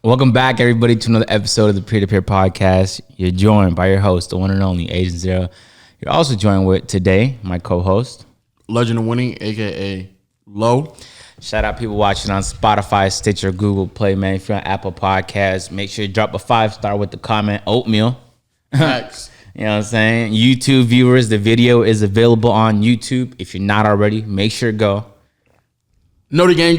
Welcome back, everybody, to another episode of the Peer-to-Peer Podcast. You're joined by your host, the one and only Agent Zero. You're also joined with today my co-host, Legend of Winning, aka Low. Shout out people watching on Spotify, Stitcher, Google Play, man. If you're on Apple Podcasts, make sure you drop a 5-star with the comment oatmeal. Facts. You know what I'm saying? YouTube viewers, the video is available on YouTube. If you're not already, make sure to go. Know the gang.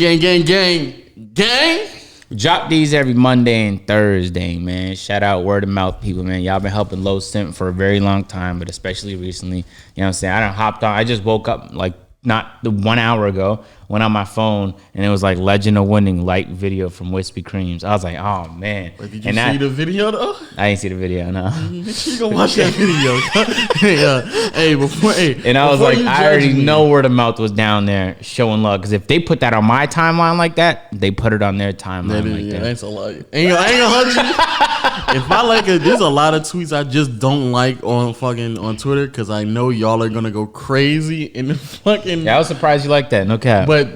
Drop these every Monday and Thursday, man. Shout out word of mouth people, man. Y'all been helping Low Simp for a very long time, but especially recently. You know what I'm saying? I done hopped on. I just woke up like not 1 hour ago, went on my phone, and it was like Legend of Winning light video from Wispy Creams. I was like, oh, man. Wait, did you see the video, though? I didn't see the video, no. Make sure you go watch that video. And I was like, I already know word of mouth was down there showing love. Because if they put that on my timeline like that, they put it on their timeline like that. Ain't so like, ain't gonna hold you. If I like it, there's a lot of tweets I just don't like on Twitter because I know y'all are gonna go crazy in the fucking. Yeah, I was surprised you like that. No cap. But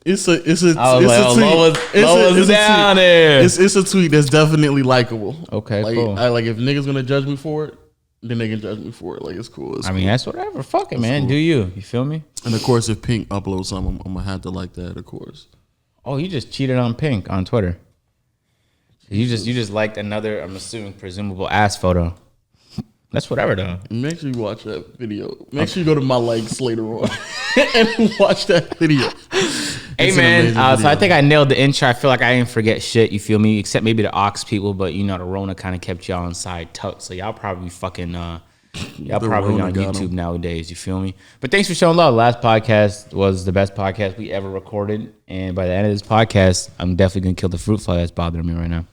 it's a tweet. Low was down there. It's a tweet that's definitely likable. Okay, like, cool. Like if niggas gonna judge me for it, then they can judge me for it. Like it's cool. I mean, that's whatever. Fuck it, man. Cool. Do you feel me? And of course, if Pink uploads something, I'm gonna have to like that. Of course. Oh, you just cheated on Pink on Twitter. You just liked another, I'm assuming, presumable ass photo. That's whatever though. Make sure you watch that video. Make sure you go to my likes later on and watch that video. Hey man, so I think I nailed the intro. I feel like I didn't forget shit. You feel me? Except maybe the Ox people, but you know the Rona kind of kept y'all inside tucked. So y'all probably fucking y'all probably on YouTube nowadays. You feel me? But thanks for showing love. Last podcast was the best podcast we ever recorded, and by the end of this podcast, I'm definitely gonna kill the fruit fly that's bothering me right now.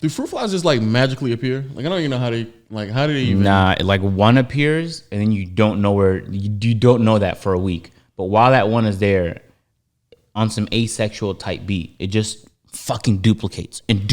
Do fruit flies just like magically appear? Like I don't even know how they how do they even? Nah, like one appears and then you don't know where you don't know that for a week. But while that one is there, on some asexual type beat, it just fucking duplicates. And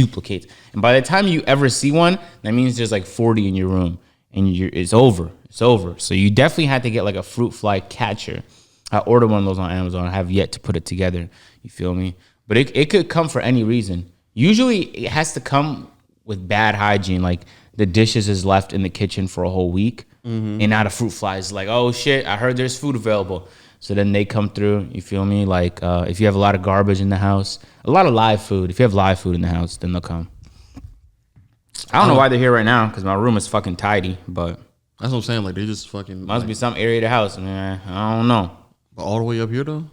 by the time you ever see one, that means there's like 40 in your room and it's over. So you definitely had to get like a fruit fly catcher. I ordered one of those on Amazon. I have yet to put it together. You feel me? But it could come for any reason. Usually it has to come with bad hygiene, like the dishes is left in the kitchen for a whole week, and now the fruit fly is like, oh shit, I heard there's food available. So then they come through, you feel me? Like if you have a lot of garbage in the house, a lot of live food, if you have live food in the house, then they'll come. I don't know why they're here right now, because my room is fucking tidy, but. That's what I'm saying, like they just fucking. Must be some area of the house, man. I don't know. But all the way up here though?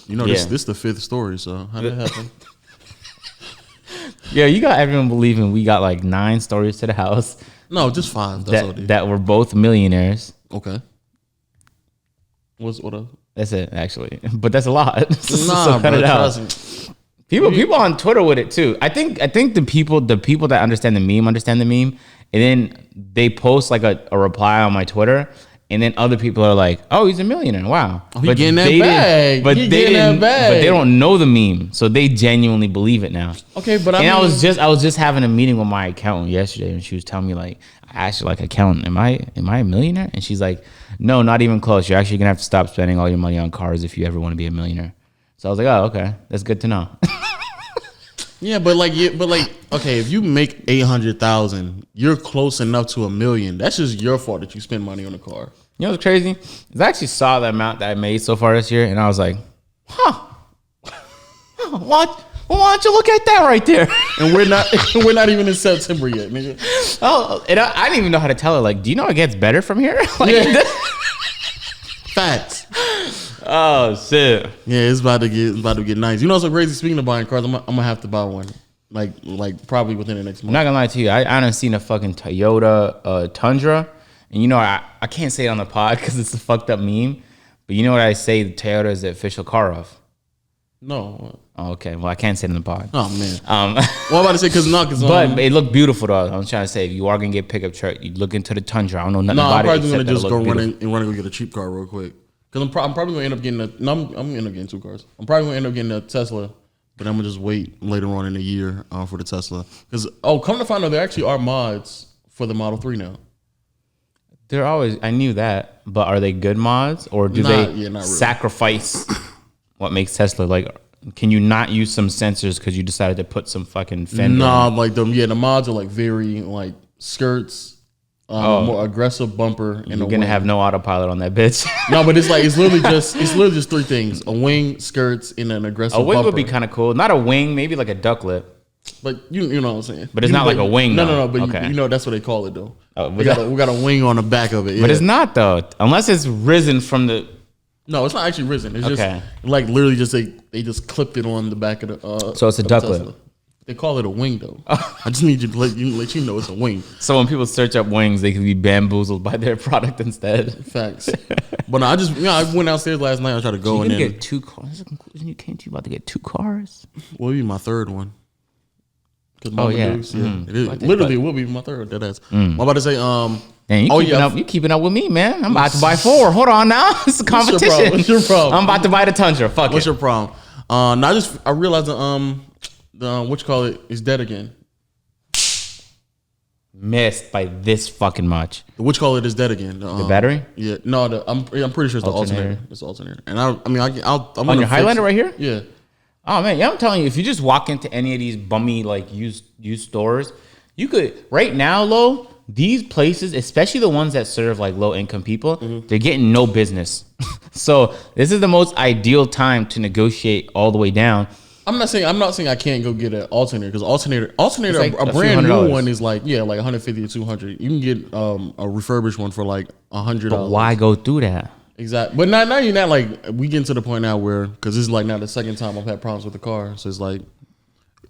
You know, this the 5th story, so how did that happen? Yeah, you got everyone believing we got like 9 stories to the house. No, just 5. That's that we're both millionaires. Okay. What else? That's it, actually. But that's a lot. Nah, bro, trust me. People on Twitter with it too. I think the people that understand the meme, and then they post like a reply on my Twitter. And then other people are like, "Oh, he's a millionaire! Wow!" Oh, but getting that bag. But they don't know the meme, so they genuinely believe it now. Okay, but I was just having a meeting with my accountant yesterday, and she was telling me like, I asked her like, "Accountant, am I a millionaire?" And she's like, "No, not even close. You're actually gonna have to stop spending all your money on cars if you ever want to be a millionaire." So I was like, "Oh, okay, that's good to know." Yeah, but okay, if you make 800,000, you're close enough to $1 million. That's just your fault that you spend money on a car. You know what's crazy? Is I actually saw the amount that I made so far this year, and I was like, why don't you look at that right there? And we're not even in September yet, nigga. Oh, and I didn't even know how to tell her. Like, do you know it gets better from here? Facts. Oh shit. Yeah, it's about to get nice. You know what's so crazy? Speaking of buying cars, I'm gonna have to buy one. Like probably within the next month. I'm not gonna lie to you. I done seen a fucking Toyota Tundra. And you know, I can't say it on the pod because it's a fucked up meme. But you know what I say? The Toyota is the official car of. No. Oh, okay. Well, I can't say it in the pod. Oh man. Well, I'm about to say but it looked beautiful though. I'm trying to say if you are gonna get a pickup truck, you look into the Tundra. I don't know nothing about it. I'm probably gonna just go run and go get a cheap car real quick. Because I'm probably gonna end up getting I'm gonna end up getting 2 cars. I'm probably gonna end up getting a Tesla, but I'm gonna just wait later on in the year for the Tesla. Because come to find out, there actually are mods for the Model 3 now. They're always. I knew that, but are they good mods or do they not really. sacrifice what makes Tesla like? can you not use some sensors because you decided to put some fucking fender? Nah, like the mods are like very like skirts, more aggressive bumper, and You're gonna have no autopilot on that bitch. No, but it's literally just three things: a wing, skirts, and an aggressive. A wing bumper. would be kind of cool. Not a wing, maybe like a duck lip. But you know what I'm saying. But it's not like a wing. No. But okay. you know that's what they call it though. Oh, we got a wing on the back of it. Yeah. But it's not though, unless it's risen from the. No, it's not actually risen. It's just like literally just they just clipped it on the back of the. So it's a duck lip. They call it a wing though. I just need you to let you know it's a wing. So when people search up wings, they can be bamboozled by their product instead. Facts. But no, I went downstairs last night. I tried to go in. Get 2 cars. That's the conclusion you came to. About to get 2 cars. Will be my third one. Oh yeah, it is. Literally, it will be my third. That's. I'm about to say. Man, you keeping up with me, man. I'm about to buy 4. Hold on now. It's a competition. What's your problem? I'm about to buy the Tundra. Fuck What's your problem? I realized the what you call it is dead again. Missed by this fucking much. The what you call it is dead again. The battery? Yeah. No, I'm pretty sure it's the alternator. It's the alternator. And I'm on your Highlander right here? Yeah. Oh man, yeah, I'm telling you, if you just walk into any of these bummy like used stores, you could right now, these places, especially the ones that serve like low income people, they're getting no business. So this is the most ideal time to negotiate all the way down. I'm not saying I can't go get an alternator because alternator like a brand new one is like 150 to 200. You can get a refurbished one for like $100. But why go through that? Exactly. But now you're not like we getting to the point now where because this is like now the second time I've had problems with the car. So it's like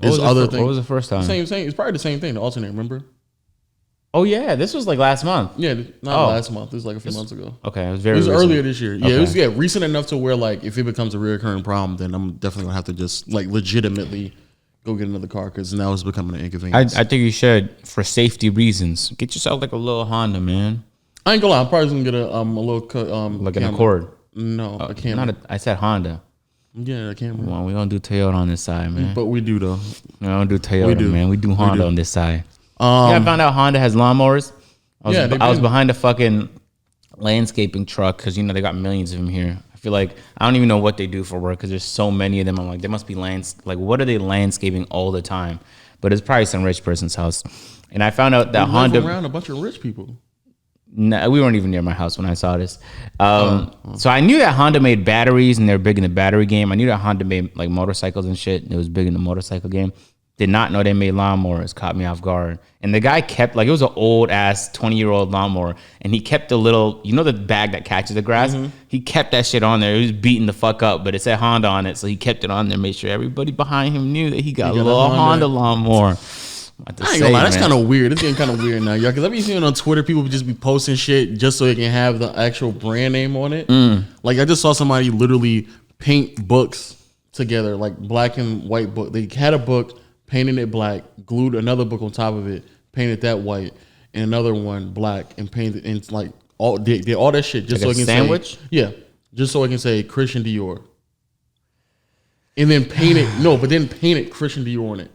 there's other things. What was the first time? Same. It's probably the same thing. The alternator. Remember? Oh yeah, this was like last month. Yeah, not last month. This was like a few months ago. Okay, it was earlier this year. Yeah, okay. It was recent enough to where like if it becomes a recurring problem, then I'm definitely gonna have to just like legitimately go get another car because now it's becoming an inconvenience. I think you should, for safety reasons, get yourself like a little Honda, man. I ain't gonna lie. I'm probably gonna get a little like an Accord. No, a camera. I said Honda. Yeah, a camera. Well, we don't do Toyota on this side, man. But we do though. We don't do Toyota, man. We do Honda on this side. I found out Honda has lawnmowers. I was behind a fucking landscaping truck because they got millions of them here. I feel like I don't even know what they do for work because there's so many of them. I'm like, there must be what are they landscaping all the time? But it's probably some rich person's house. And I found out that Honda around a bunch of rich people. No, we weren't even near my house when I saw this. So I knew that Honda made batteries and they're big in the battery game. I knew that Honda made like motorcycles and shit. It was big in the motorcycle game. Did not know they made lawnmowers. Caught me off guard. And the guy kept it was an old ass 20-year-old lawnmower, and he kept the little the bag that catches the grass. He kept that shit on there. He was beating the fuck up, but it said Honda on it, so he kept it on there. Made sure everybody behind him knew that he got a little Honda lawnmower. I ain't gonna lie, that's kind of weird. It's getting kind of weird now, y'all. Because I be seeing on Twitter people just be posting shit just so they can have the actual brand name on it. Like I just saw somebody literally paint books together, like black and white book. They had a book, painted it black, glued another book on top of it, painted that white, and another one black, and painted and like did all that shit just like so it can sandwich? Say just so it can say Christian Dior, and then painted Christian Dior on it.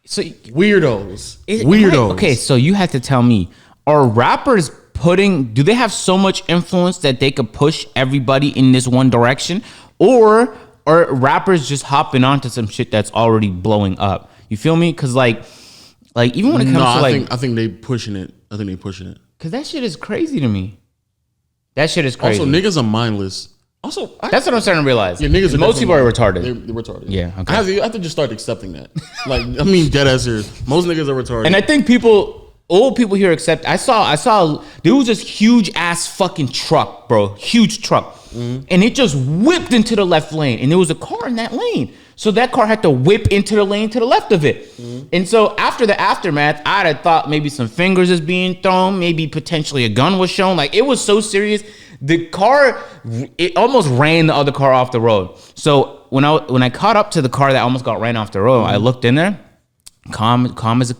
So weirdos. Okay, so you had to tell me, are rappers do they have so much influence that they could push everybody in this one direction? Or are rappers just hopping onto some shit that's already blowing up? You feel me? Because like even when it comes to I think they pushing it. Because that shit is crazy to me. That shit is crazy. Also, niggas are mindless. Also, that's what I'm starting to realialize. Yeah, niggas. Most people are retarded. They're retarded. Yeah, okay. I have to just start accepting that. Like, I mean, dead ass serious. Most niggas are retarded. And I think old people here accept. I saw there was this huge ass fucking truck, bro, huge truck, and it just whipped into the left lane, and there was a car in that lane. So that car had to whip into the lane to the left of it. And so after the aftermath, I'd have thought maybe some fingers is being thrown, maybe potentially a gun was shown. Like it was so serious. The car, it almost ran the other car off the road. So when I caught up to the car that almost got ran off the road, I looked in there, calm as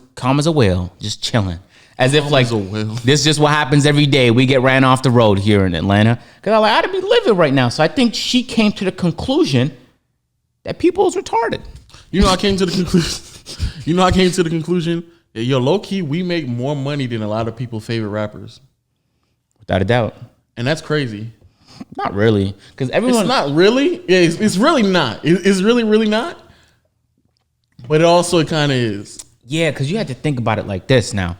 a whale, just chilling. As if like this is just what happens every day. We get ran off the road here in Atlanta. Because I'm like, I'd be living right now. So I think she came to the conclusion that people is retarded. I came to the conclusion that low key, we make more money than a lot of people's favorite rappers. Without a doubt. And that's crazy. Not really, because everyone. It's not really. Yeah, it's really not. It's really not. But it also kind of is. Yeah, because you had to think about it like this now.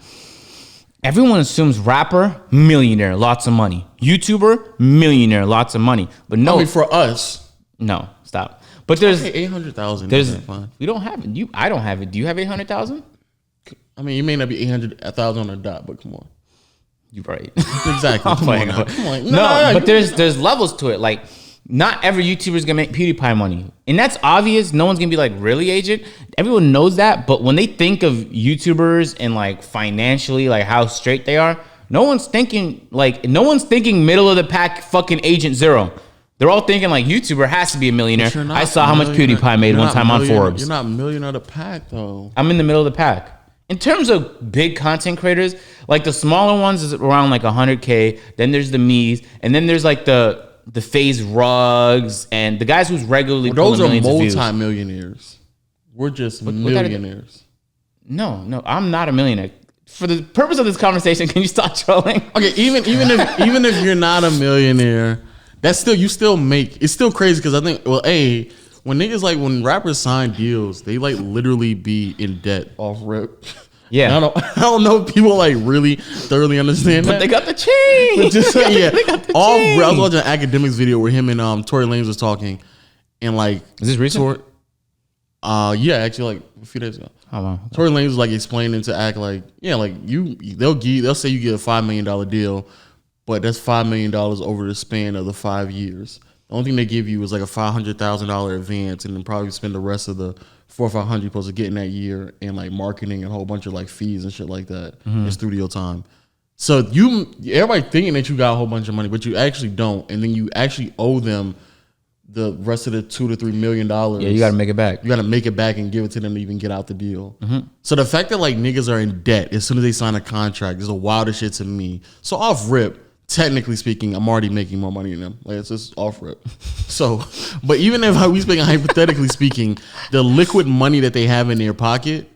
Everyone assumes rapper, millionaire, lots of money. YouTuber, millionaire, lots of money. But no, I mean, for us, no, stop. But there's 800,000. There's Fine. we don't have it. I don't have it. Do you have 800,000? I mean, you may not be 800,000 on a dot, but come on. You're right. Exactly. Come on. Come on. No, but there's levels to it. Like, not every YouTuber is gonna make PewDiePie money, and that's obvious. No one's gonna be like, really, agent? Everyone knows that. But when they think of YouTubers and like financially, like how straight they are, no one's thinking middle of the pack fucking Agent Zero. They're all thinking like YouTuber has to be a millionaire. I saw how much PewDiePie made one time on Forbes. You're not million of the pack though. I'm in the middle of the pack. In terms of big content creators, like the smaller ones is around like 100K. Then there's the me's, and then there's like the FaZe Rugs and the guys who's regularly those are multi-millionaires. Multi-millionaires. We're just millionaires. No, I'm not a millionaire. For the purpose of this conversation, can you stop trolling? Okay, even if you're not a millionaire, that's still you still make. It's still crazy because I think when rappers sign deals, they like literally be in debt off rip. Yeah, I don't know if people like really thoroughly understand but that. they got the chain. But just yeah, they got the off chain. rip. I was watching an academics video where him and Tory Lanez was talking, and like is this recent? Yeah, actually like a few days ago. Oh wow. Tory Lanez was like explaining to act like they'll say you get a $5 million deal, but that's $5 million over the span of the 5 years. The only thing they give you is like a $500,000 advance, and then probably spend the rest of the $400 or $500 you're supposed to get in that year in like marketing and a whole bunch of like fees and shit like that in studio time. So everybody thinking that you got a whole bunch of money, but you actually don't, and then you actually owe them the rest of the $2 to $3 million. Yeah, you got to make it back. You got to make it back and give it to them to even get out the deal. So the fact that like niggas are in debt as soon as they sign a contract is the wildest shit to me. So off rip, technically speaking, I'm already making more money than them. Like it's just off rip. So, but even if we speaking hypothetically speaking, the liquid money that they have in their pocket,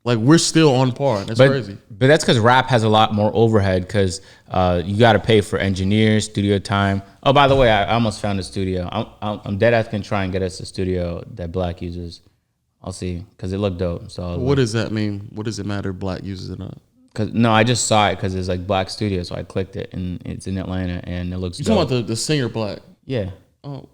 like we're still on par. That's crazy. But that's because rap has a lot more overhead because you got to pay for engineers, studio time. Oh, by the way, I almost found a studio. I'm dead ass gonna try and get us a studio that Black uses. I'll see because it looked dope. So what does that mean? What does it matter? Black uses it not? Cause no, I just saw it because it's like Black studio, so I clicked it and it's in Atlanta and it looks. You dope. talking about the singer Black? Yeah. Oh,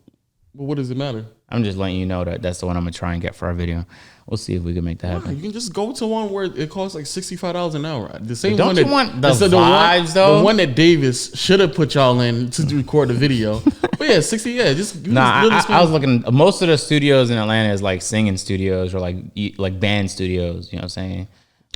well, what does it matter? I'm just letting you know that that's the one I'm gonna try and get for our video. We'll see if we can make that happen. You can just go to one where it costs like $65 an hour. The same Don't one you that, want the vibes though? The one that Davis should have put y'all in to record the video. But yeah, 60. Yeah, just I was looking. Most of the studios in Atlanta is like singing studios or like band studios. You know what I'm saying?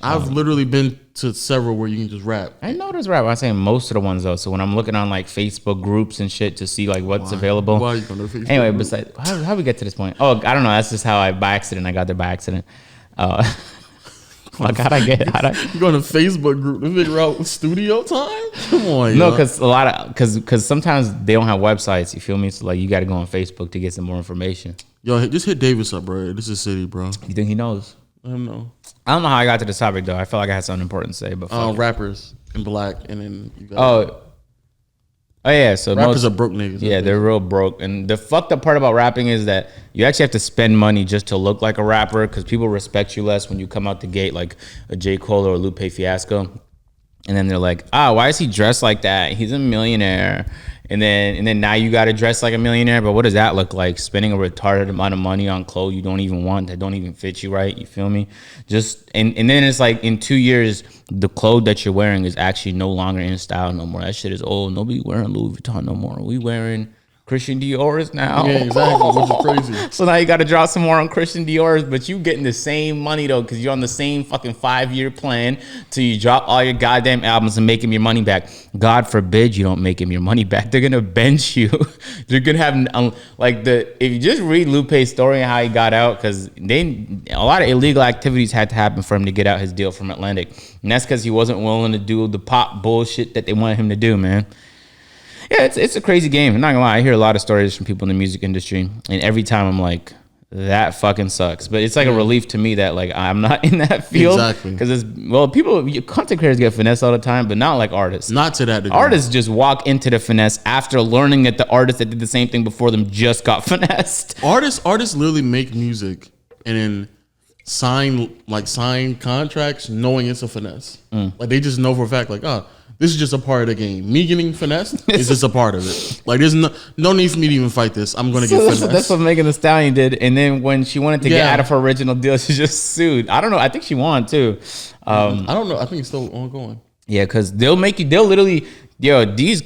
I've literally been to several where you can just rap. I know there's rap. I'm saying most of the ones though. So when I'm looking on like Facebook groups and shit to see like what's available. Why are you going to Facebook? Anyway, besides how we get to this point? Oh, I don't know. That's just how I got there by accident. Like how'd I get? You go to Facebook group to figure out studio time? Come on, no, because sometimes they don't have websites. You feel me? So like you got to go on Facebook to get some more information. Yo, just hit Davis up, bro. This is city, bro. You think he knows? I don't know. I don't know how I got to this topic though. I felt like I had something important to say, but rappers in Black, and then you got oh yeah. So rappers are broke niggas. Yeah, they're real broke. And the fucked up part about rapping is that you actually have to spend money just to look like a rapper because people respect you less when you come out the gate like a J. Cole or a Lupe Fiasco. And then they're like, why is he dressed like that? He's a millionaire. And then now you got to dress like a millionaire. But what does that look like? Spending a retarded amount of money on clothes you don't even want, that don't even fit you right. You feel me? And then it's like in 2 years, the clothes that you're wearing is actually no longer in style no more. That shit is old. Nobody wearing Louis Vuitton no more. We wearing Christian Dior's now. Yeah, exactly, which is crazy. So now you got to drop some more on Christian Dior's, but you getting the same money though, because you're on the same fucking 5-year plan till you drop all your goddamn albums and make him your money back. God forbid you don't make him your money back. They're gonna bench you. They're gonna have if you just read Lupe's story and how he got out, because a lot of illegal activities had to happen for him to get out his deal from Atlantic, and that's because he wasn't willing to do the pop bullshit that they wanted him to do, man. Yeah, it's a crazy game. I'm not gonna lie. I hear a lot of stories from people in the music industry, and every time I'm like, that fucking sucks. But it's like a relief to me that like I'm not in that field. Exactly. Because content creators get finesse all the time, but not like artists. Not to that degree. Artists just walk into the finesse after learning that the artist that did the same thing before them just got finessed. Artists literally make music and then sign contracts knowing it's a finesse. Like they just know for a fact, like, this is just a part of the game. Me getting finessed is just a part of it. Like there's no need for me to even fight this. I'm gonna get finessed. That's what Megan Thee Stallion did. And then when she wanted to get out of her original deal, she just sued. I don't know. I think she won too. I don't know. I think it's still ongoing. Yeah, because they'll literally, these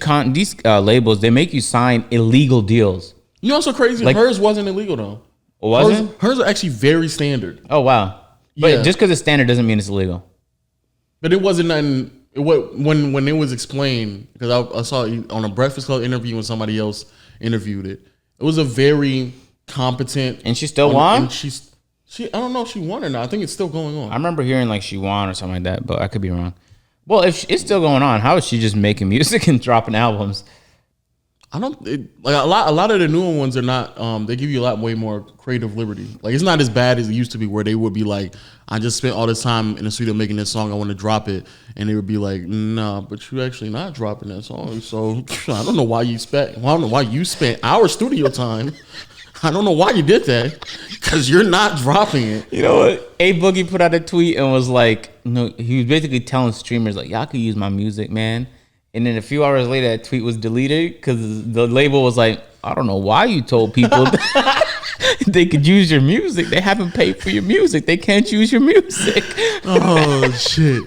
labels, they make you sign illegal deals. You know what's so crazy? Like, hers wasn't illegal though. Wasn't? Hers are actually very standard. Oh wow! But just because it's standard doesn't mean it's illegal. But it wasn't nothing. When it was explained, because I saw it on a Breakfast Club interview when somebody else interviewed it. It was a very competent, and she still won. And she I don't know if she won or not. I think it's still going on. I remember hearing like she won or something like that, but I could be wrong. Well, if it's still going on, how is she just making music and dropping albums? I don't like a lot of the newer ones are not. They give you a lot way more creative liberty. Like it's not as bad as it used to be, where they would be like, "I just spent all this time in the studio making this song. I want to drop it," and they would be like, "Nah, but you actually not dropping that song. So I don't know why you spent. Well, I don't know why you spent our studio time. I don't know why you did that, because you're not dropping it." You know what? A Boogie put out a tweet and was like, he was basically telling streamers like, "Y'all could use my music, man." And then a few hours later, that tweet was deleted because the label was like, "I don't know why you told people they could use your music. They haven't paid for your music. They can't use your music." Oh shit!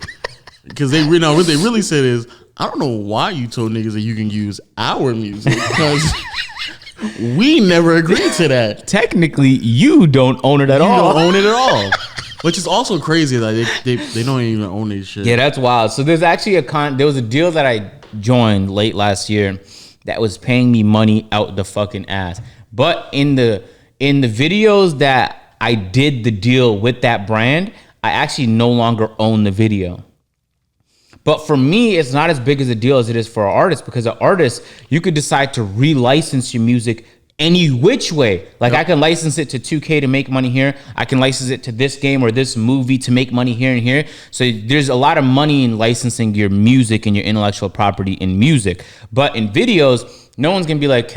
Because what they really said is, "I don't know why you told niggas that you can use our music, because we never agreed to that. Technically, you don't own it at all. You don't own it at all." Which is also crazy that they don't even own this shit. Yeah, that's wild. So there's actually there was a deal that I joined late last year that was paying me money out the fucking ass. But in the videos that I did the deal with that brand, I actually no longer own the video. But for me, it's not as big as a deal as it is for an artist, because an artist, you could decide to relicense your music any which way. Like I can license it to 2K to make money here. I can license it to this game or this movie to make money here and here. So there's a lot of money in licensing your music and your intellectual property in music. But in videos, no one's gonna be like,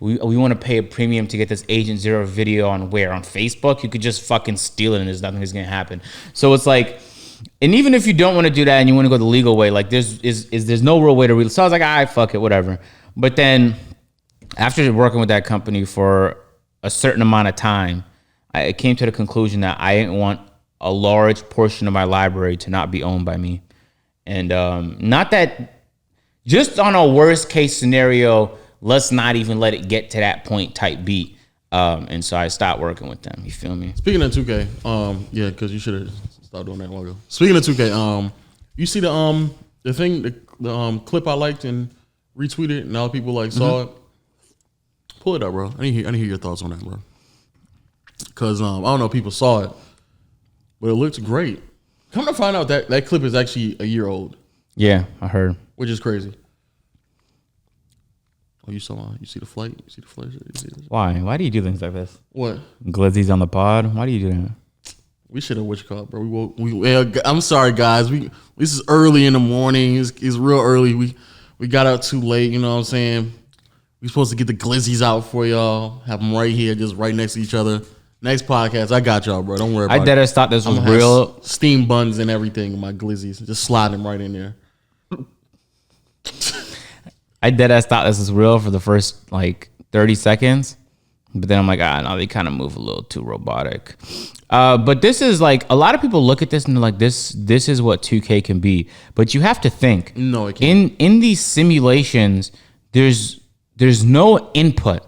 we want to pay a premium to get this Agent Zero video on where? On Facebook? You could just fucking steal it and there's nothing that's gonna happen. So it's like, and even if you don't want to do that and you want to go the legal way, like there's no real way to so I was like, fuck it, whatever. But then after working with that company for a certain amount of time, I came to the conclusion that I didn't want a large portion of my library to not be owned by me. And not that, just on a worst case scenario, let's not even let it get to that point type beat. And so I stopped working with them. You feel me? Speaking of 2K, yeah, because you should have stopped doing that a while ago. Speaking of 2K, you see the clip I liked and retweeted, and all people like saw it. Pull it up, bro. I need to hear your thoughts on that, bro. Because I don't know if people saw it, but it looks great. Come to find out that clip is actually a year old. Yeah, I heard. Which is crazy. Oh, you see the flight? You see the flight? Why? Why do you do things like this? What? Glizzy's on the pod. Why do you do that? We should have bro. I'm sorry, guys. This is early in the morning. It's real early. We got out too late. You know what I'm saying? We're supposed to get the glizzies out for y'all. Have them right here, just right next to each other. Next podcast, I got y'all, bro. Don't worry about it. I dead ass thought this was real. Steam buns and everything in my glizzies. Just slide them right in there. I dead ass thought this was real for the first like 30 seconds. But then I'm like, no, they kind of move a little too robotic. But this is like, a lot of people look at this and they're like, this is what 2K can be. But you have to think. No, it can't. In these simulations, there's no input.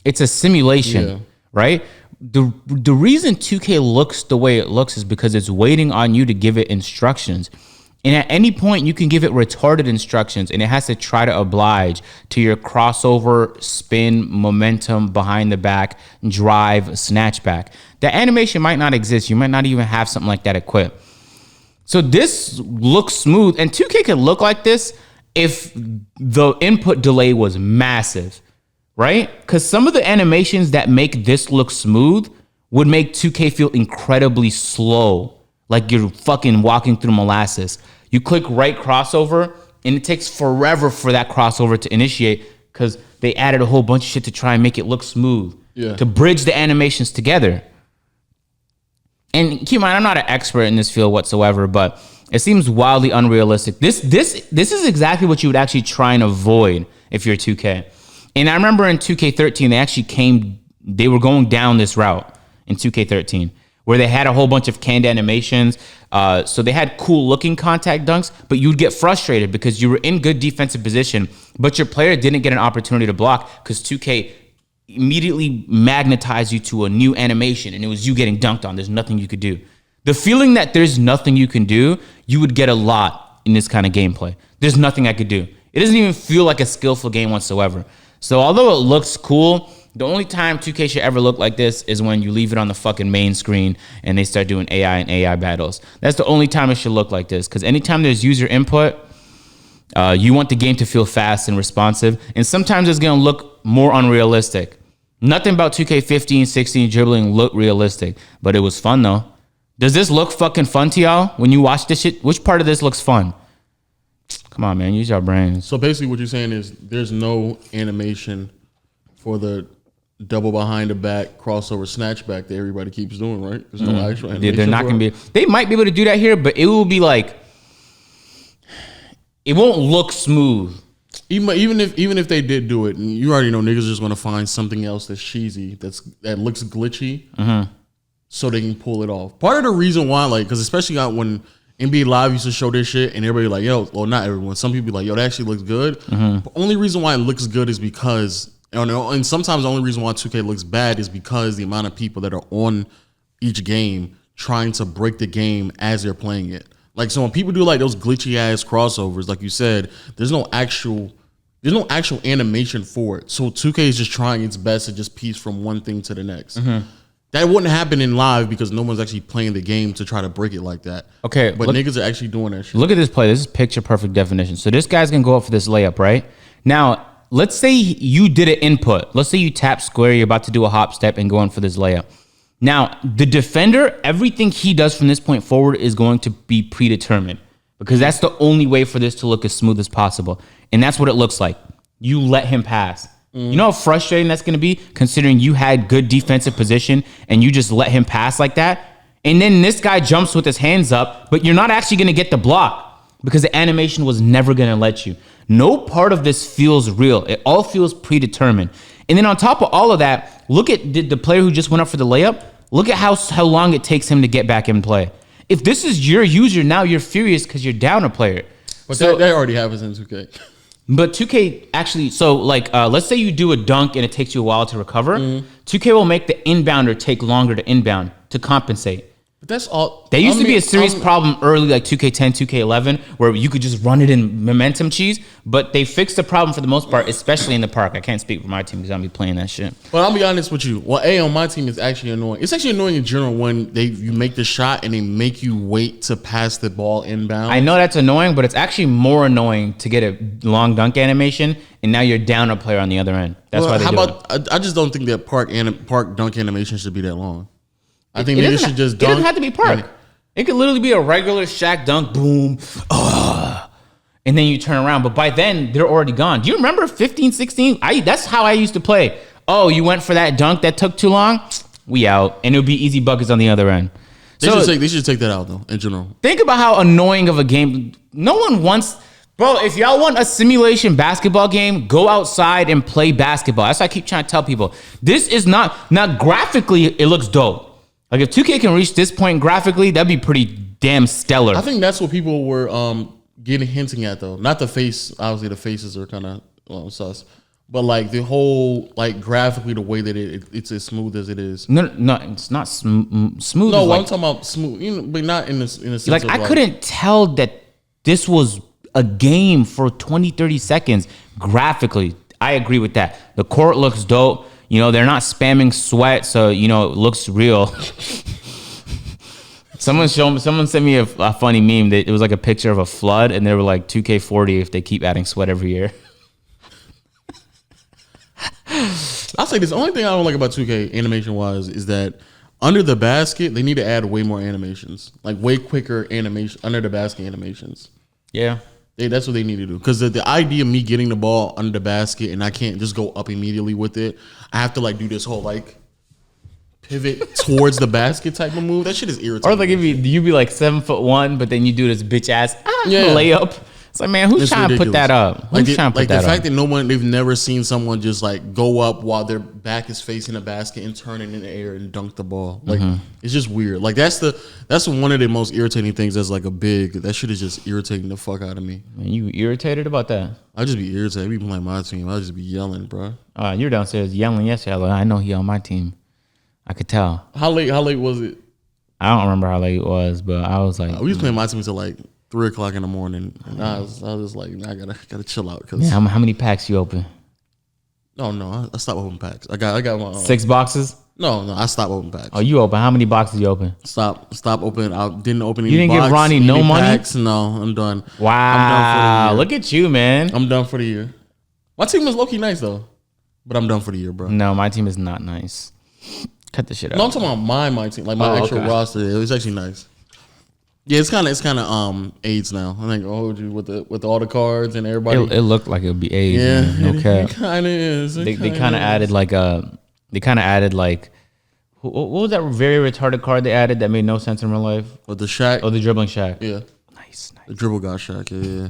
It's a simulation, right? The reason 2K looks the way it looks is because it's waiting on you to give it instructions. And at any point, you can give it retarded instructions, and it has to try to oblige to your crossover, spin, momentum, behind the back, drive, snatchback. The animation might not exist. You might not even have something like that equipped. So this looks smooth, and 2K could look like this if the input delay was massive, right? Because some of the animations that make this look smooth would make 2K feel incredibly slow, like you're fucking walking through molasses. You click right crossover, and it takes forever for that crossover to initiate because they added a whole bunch of shit to try and make it look smooth, to bridge the animations together. And keep in mind, I'm not an expert in this field whatsoever, but it seems wildly unrealistic. This is exactly what you would actually try and avoid if you're 2K. And I remember in 2K13, they were going down this route in 2K13, where they had a whole bunch of canned animations. So they had cool looking contact dunks, but you'd get frustrated because you were in good defensive position, but your player didn't get an opportunity to block because 2K immediately magnetized you to a new animation and it was you getting dunked on. There's nothing you could do. The feeling that there's nothing you can do, you would get a lot in this kind of gameplay. There's nothing I could do. It doesn't even feel like a skillful game whatsoever. So although it looks cool, the only time 2K should ever look like this is when you leave it on the fucking main screen and they start doing AI and AI battles. That's the only time it should look like this. Because anytime there's user input, you want the game to feel fast and responsive. And sometimes it's going to look more unrealistic. Nothing about 2K15, 16 dribbling looked realistic. But it was fun, though. Does this look fucking fun to y'all when you watch this shit? Which part of this looks fun? Come on, man. Use your brains. So basically what you're saying is there's no animation for the double behind the back crossover snatchback that everybody keeps doing, right? There's no actual animation. They're not going to be. They might be able to do that here, but it will be like, it won't look smooth. Even if they did do it, and you already know niggas are just gonna find something else that's cheesy, that looks glitchy, so they can pull it off. Part of the reason why, like, because especially when NBA Live used to show this shit, and everybody like, yo, well, not everyone, some people be like, yo, that actually looks good. The only reason why it looks good is because, and sometimes the only reason why 2K looks bad is because the amount of people that are on each game trying to break the game as they're playing it. Like, so when people do like those glitchy ass crossovers, like you said, there's no actual animation for it. So 2K is just trying its best to just piece from one thing to the next. That wouldn't happen in live because no one's actually playing the game to try to break it like that. Okay. But niggas are actually doing that shit. Look at this play. This is picture perfect definition. So this guy's going to go up for this layup, right? Now, let's say you did an input. Let's say you tap square, you're about to do a hop step and go in for this layup. Now, the defender, everything he does from this point forward is going to be predetermined because that's the only way for this to look as smooth as possible. And that's what it looks like. You let him pass. You know how frustrating that's going to be considering you had good defensive position and you just let him pass like that? And then this guy jumps with his hands up, but you're not actually going to get the block because the animation was never going to let you. No part of this feels real. It all feels predetermined. And then on top of all of that, look at the player who just went up for the layup. Look at how long it takes him to get back in play. If this is your user, now you're furious because you're down a player. But so, that already happens in 2K. But 2K actually, so like, let's say you do a dunk and it takes you a while to recover. 2K will make the inbounder take longer to inbound to compensate. But that's all. That used to be a serious problem early, like 2K10, 2K11, where you could just run it in momentum cheese. But they fixed the problem for the most part, especially in the park. I can't speak for my team because I'll be playing that shit. Well, I'll be honest with you. Well, on my team is actually annoying. It's actually annoying in general when you make the shot and they make you wait to pass the ball inbound. I know that's annoying, but it's actually more annoying to get a long dunk animation and now you're down a player on the other end. That's why they do it. I just don't think that park dunk animation should be that long. I think niggas should just dunk. It doesn't have to be park. It could literally be a regular Shaq dunk, boom, and then you turn around. But by then, they're already gone. Do you remember 15, 16? That's how I used to play. Oh, you went for that dunk that took too long? We out. And it would be easy buckets on the other end. They should take that out, though, in general. Think about how annoying of a game. No one wants... Bro, if y'all want a simulation basketball game, go outside and play basketball. That's what I keep trying to tell people. This is not graphically, it looks dope. Like if 2K can reach this point graphically, that'd be pretty damn stellar. I think that's what people were hinting at though. Not the face. Obviously, the faces are kind of sus, but like the whole like graphically the way that it's as smooth as it is. No, it's not smooth. No, I'm talking about smooth, but not in a sense. Like I couldn't tell that this was a game for 20, 30 seconds graphically. I agree with that. The court looks dope. You know, they're not spamming sweat, so, you know, it looks real. Someone sent me a funny meme. It was like a picture of a flood, and they were like 2K40 if they keep adding sweat every year. I'll say this. The only thing I don't like about 2K animation-wise is that Under the basket, they need to add way more animations, like way quicker animation under the basket animations. Yeah. That's what they need to do. Because the idea of me getting the ball under the basket and I can't just go up immediately with it. I have to like do this whole like pivot towards the basket type of move. That shit is irritating. Or like if you be like 7'1", but then you do this bitch ass layup. It's like, man, who's It's trying ridiculous. to put that up? Who's trying to put that up? The fact that they've never seen someone just like go up while their back is facing the basket and turn it in the air and dunk the ball. Like it's just weird. Like that's one of the most irritating things as like a big. That shit is just irritating the fuck out of me. Man, you irritated about that? I just be irritated. We playing my team. I just be yelling, bro. You were downstairs yelling yesterday. Like, I know he on my team. I could tell. How late was it? I don't remember how late it was, but I was like, we was playing my team until like 3:00 in the morning, and I was just like, I gotta chill out. Cause how many packs you open? No, I stopped opening packs. I got my 6 boxes. No, I stopped opening packs. Oh, you open? How many boxes you open? Stop opening. I didn't open any. You didn't give Ronnie no money? Packs. No, I'm done. Wow, I'm done for the year. Look at you, man. I'm done for the year. My team is low key nice though, but I'm done for the year, bro. No, my team is not nice. Cut the shit out. No, I'm talking about my team, like my actual roster. It was actually nice. Yeah, it's kind of AIDS now. I think I'll hold you with all the cards and everybody. It looked like it would be AIDS. Yeah, man. No cap. It kind of is. They kind of added like what was that very retarded card they added that made no sense in real life? With the Shaq. Oh, the dribbling Shaq. Yeah, nice. The dribble guy Shaq. Yeah.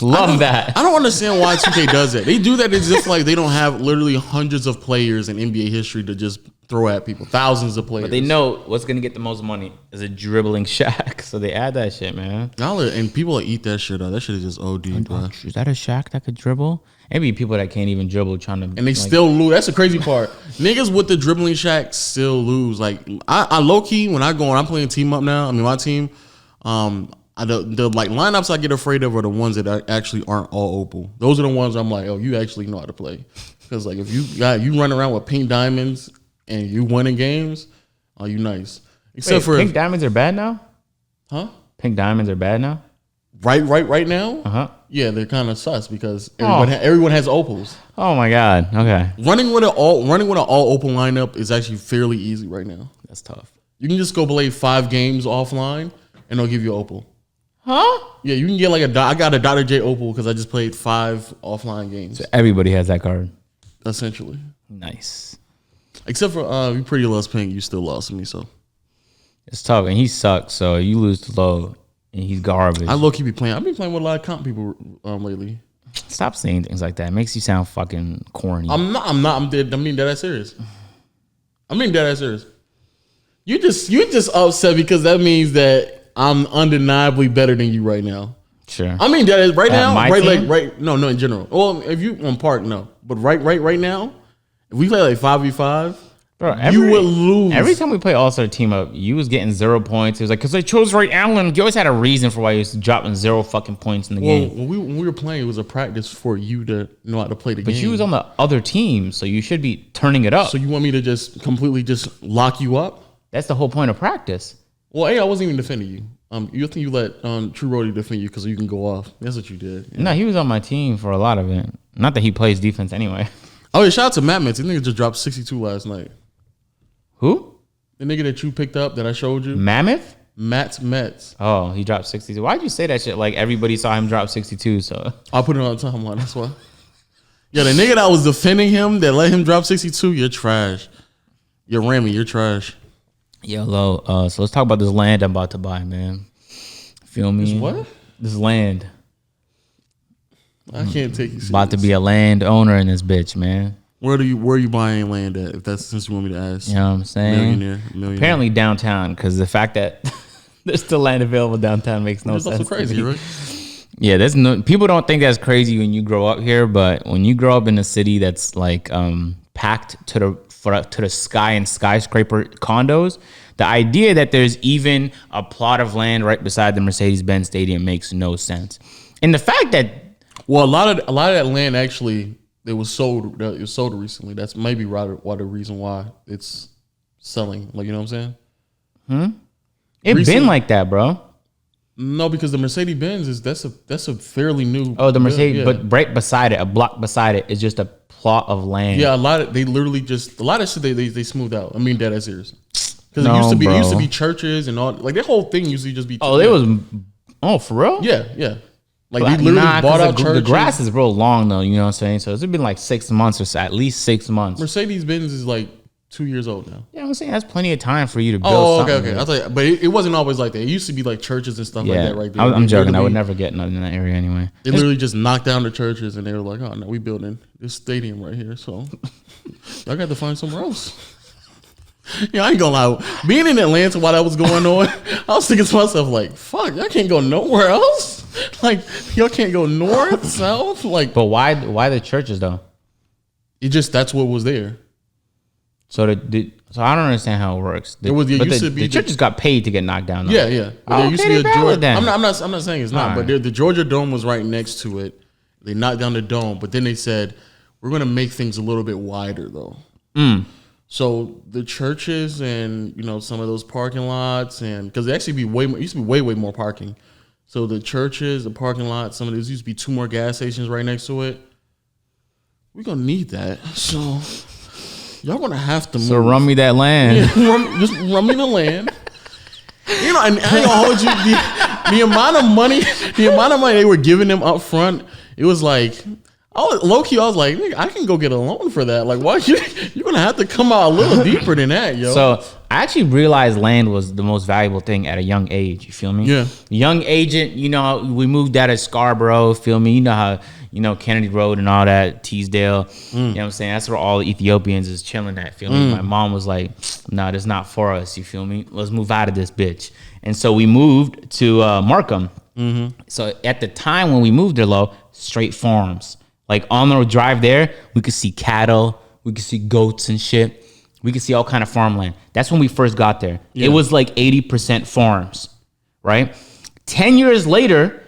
Love that. I don't understand why 2K does that. They do that as if like they don't have literally hundreds of players in NBA history to just throw at people, thousands of players. But they know what's gonna get the most money is a dribbling Shaq, so they add that shit, man. And people eat that shit up. That shit is just OD, bro. Is that a Shaq that could dribble? Maybe people that can't even dribble trying to, and they still lose. That's the crazy part. Niggas with the dribbling Shaq still lose. Like I low key when I'm playing team up now. I mean my team. The like lineups I get afraid of are the ones that actually aren't all opal. Those are the ones I'm like, oh, you actually know how to play. Because like if you run around with pink diamonds and you winning games, are you nice? Except for pink diamonds are bad now? Huh? Pink diamonds are bad now? Right now? Uh-huh. Yeah, they're kind of sus because everyone has opals. Oh my God. Okay. Running with an all opal lineup is actually fairly easy right now. That's tough. You can just go play 5 games offline and they'll give you an opal. Huh? Yeah, you can get like I got a Dr. J opal because I just played 5 offline games. So everybody has that card. Essentially. Nice. Except for you pretty lost pink, you still lost to me, so it's tough, and he sucks. So you lose to low, and he's garbage. I low key be playing. I've been playing with a lot of comp people lately. Stop saying things like that. It makes you sound fucking corny. I'm not. I'm dead. I mean dead serious. You just upset because that means that I'm undeniably better than you right now. Sure. I mean that is right now. My Right, team? like no, in general. Well, if you on park, no, but right now, if we play like 5v5. Bro, you would lose. Every time we play All-Star Team Up, you was getting 0 points. It was like, because I chose Ray Allen. You always had a reason for why you was dropping 0 fucking points in the game. When we were playing, it was a practice for you to know how to play the game. But you was on the other team, so you should be turning it up. So you want me to just completely just lock you up? That's the whole point of practice. Well, I wasn't even defending you. You think you let True Roddy defend you because you can go off. That's what you did. Yeah. No, he was on my team for a lot of it. Not that he plays defense anyway. Oh, yeah, shout out to Matt Metz. The nigga just dropped 62 last night. Who? The nigga that you picked up that I showed you. Mammoth? Matt Metz. Oh, he dropped 62. Why'd you say that shit like everybody saw him drop 62? So I'll put it on the timeline. That's why. Yeah, the nigga that was defending him that let him drop 62, you're trash. You're Ramy, you're trash. Yo, Lo, so let's talk about this land I'm about to buy, man. Feel me? This what? This land. I can't take you serious. About to be a land owner in this bitch, man. Where are you buying land at? If that's since you want me to ask. You know what I'm saying? Millionaire. Apparently downtown, because the fact that there's still land available downtown makes no sense. That's also crazy, right? Yeah, there's no people don't think that's crazy when you grow up here, but when you grow up in a city that's like packed to the sky and skyscraper condos, the idea that there's even a plot of land right beside the Mercedes-Benz Stadium makes no sense. And the fact that a lot of that land actually it was sold recently. That's maybe the reason why it's selling. Like, you know what I'm saying? It's been like that, bro. No, because the Mercedes-Benz that's a fairly new. Oh, the Mercedes, yeah. but right beside it, a block beside it is just a plot of land. Yeah, a lot of shit they smoothed out. I mean, dead ass serious. Because No, it used to bro. be churches and all. Like that whole thing used to just be. Oh, it was. Oh, for real? Yeah. Like they literally bought out churches. The grass is real long though. You know what I'm saying? So it's been like 6 months or so, at least 6 months. Mercedes-Benz is like 2 years old now. Yeah, I'm saying that's plenty of time for you to build. Oh, okay. something. I'll tell you, but it wasn't always like that. It used to be like churches and stuff like that right there. I'm joking. I would never get nothing in that area anyway. They literally just knocked down the churches and they were like, "Oh no, we building this stadium right here." So I got to find somewhere else. Yeah, I ain't gonna lie. Being in Atlanta while that was going on, I was thinking to myself like, "Fuck, y'all can't go nowhere else. Like, y'all can't go north, south. Like, But why the churches though? that's what was there. So so I don't understand how it works. The churches got paid to get knocked down. Though. Yeah. But there used to be a Georgia. I'm not saying it's not, All but the Georgia Dome was right next to it. They knocked down the dome, but then they said we're gonna make things a little bit wider though. So the churches and some of those parking lots, and because it actually used to be way more parking. So the churches, the parking lots, some of these used to be 2 more gas stations right next to it. We're gonna need that. So y'all gonna have to move. So run me that land. Yeah, just run me the land. And I ain't gonna hold you. The amount of money they were giving them up front, it was like. Low key, I was like, nigga, I can go get a loan for that. Like, why you're gonna have to come out a little deeper than that, yo. So I actually realized land was the most valuable thing at a young age. You feel me? Yeah. Young agent, we moved out of Scarborough. Feel me? You know how Kennedy Road and all that, Teesdale. You know what I'm saying? That's where all the Ethiopians is chilling at. Feel me? My mom was like, "No, that's not for us." You feel me? Let's move out of this bitch. And so we moved to Markham. So at the time when we moved there, straight farms. Like on the drive there, we could see cattle, we could see goats and shit. We could see all kind of farmland. That's when we first got there. Yeah. It was like 80% farms, right? 10 years later,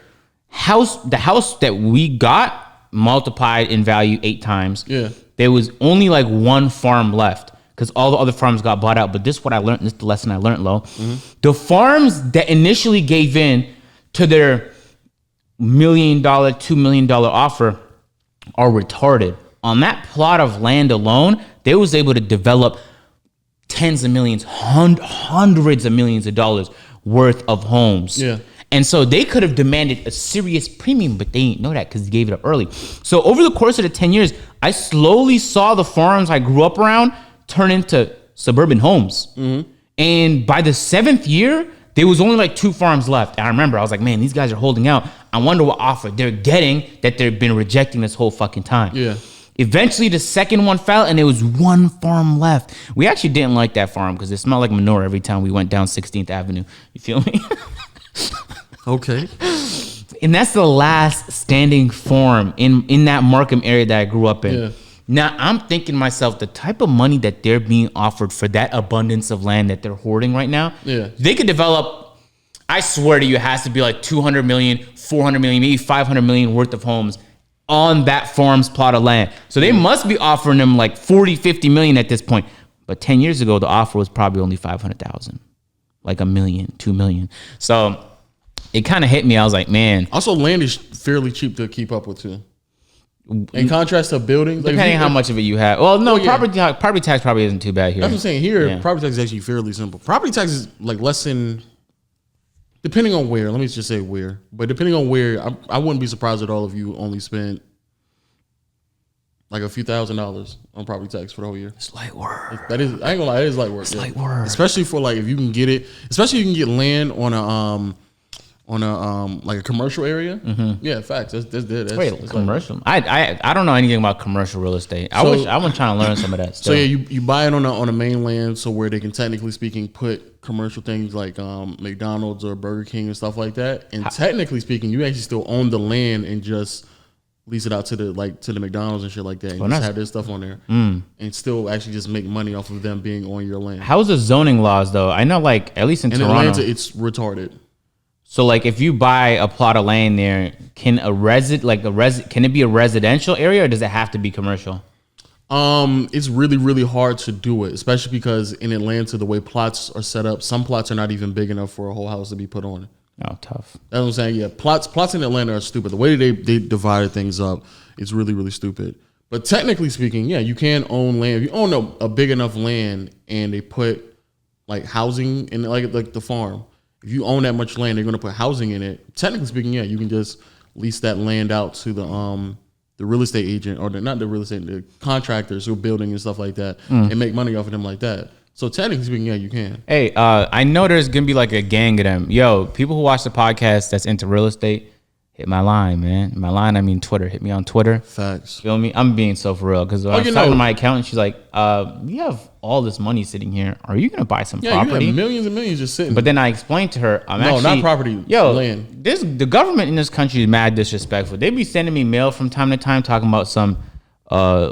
the house that we got multiplied in value 8 times. Yeah. There was only like 1 farm left because all the other farms got bought out. But this is what I learned. This is the lesson I learned, Lo. The farms that initially gave in to their $1 million, $2 million offer are retarded. On that plot of land alone, they was able to develop tens of millions, hundreds of millions of dollars worth of homes. Yeah. And so they could have demanded a serious premium, but they didn't know that because they gave it up early. So over the course of the 10 years, I slowly saw the farms I grew up around turn into suburban homes. And by the 7th year, there was only like 2 farms left. And I remember I was like, man, these guys are holding out. I wonder what offer they're getting that they've been rejecting this whole fucking time. Yeah. Eventually, the second one fell, and there was 1 farm left. We actually didn't like that farm because it smelled like manure every time we went down 16th Avenue. You feel me? Okay. And that's the last standing farm in that Markham area that I grew up in. Yeah. Now, I'm thinking to myself, the type of money that they're being offered for that abundance of land that they're hoarding right now, they could develop, I swear to you, it has to be like 200 million, 400 million, maybe 500 million worth of homes on that farm's plot of land. So they must be offering them like 40, 50 million at this point. But 10 years ago, the offer was probably only 500,000, like $1 million, 2 million. So it kind of hit me. I was like, man. Also, land is fairly cheap to keep up with too. In contrast to buildings, depending on how much of it you have. Well, no, property tax probably isn't too bad here. That's what I'm saying. Here, property tax is actually fairly simple. Property tax is like less than, depending on where. Let me just say where. But depending on where, I wouldn't be surprised at all if you only spent like a few $1,000s on property tax for the whole year. It's light work. That is, I ain't gonna lie, it is light work. It's light work. Especially for like if you can get it, especially if you can get land on a like a commercial area. Yeah, facts. That's commercial. I don't know anything about commercial real estate. I want trying to learn some of that stuff. So yeah, you buy it on a mainland, so where they can technically speaking put commercial things like McDonald's or Burger King and stuff like that. And technically speaking, you actually still own the land and just lease it out to the McDonald's and shit like that. And just have their stuff on there and still actually just make money off of them being on your land. How's the zoning laws though? I know like at least in Toronto, Atlanta, it's retarded. So like if you buy a plot of land there, can it be a residential area or does it have to be commercial? It's really, really hard to do it, especially because in Atlanta, the way plots are set up, some plots are not even big enough for a whole house to be put on. Oh, tough. That's what I'm saying. Yeah, plots in Atlanta are stupid. The way they divided things up, it's really, really stupid. But technically speaking, yeah, you can own land. If you own a big enough land and they put like housing in like the farm. If you own that much land, they're going to put housing in it. Technically speaking, yeah, you can just lease that land out to the real estate agent or not the real estate, the contractors who are building and stuff like that, and make money off of them like that. So technically speaking, yeah, you can. Hey, I know there's gonna be like a gang of them. Yo, people who watch the podcast that's into real estate, hit my line, man. My line, I mean Twitter. Hit me on Twitter. Facts. Feel me? I'm being so for real because I was talking to my accountant. She's like, "You have all this money sitting here. Are you gonna buy some property? You have millions and millions just sitting." But then I explained to her, not property. Land. The government in this country is mad disrespectful. They be sending me mail from time to time talking about some.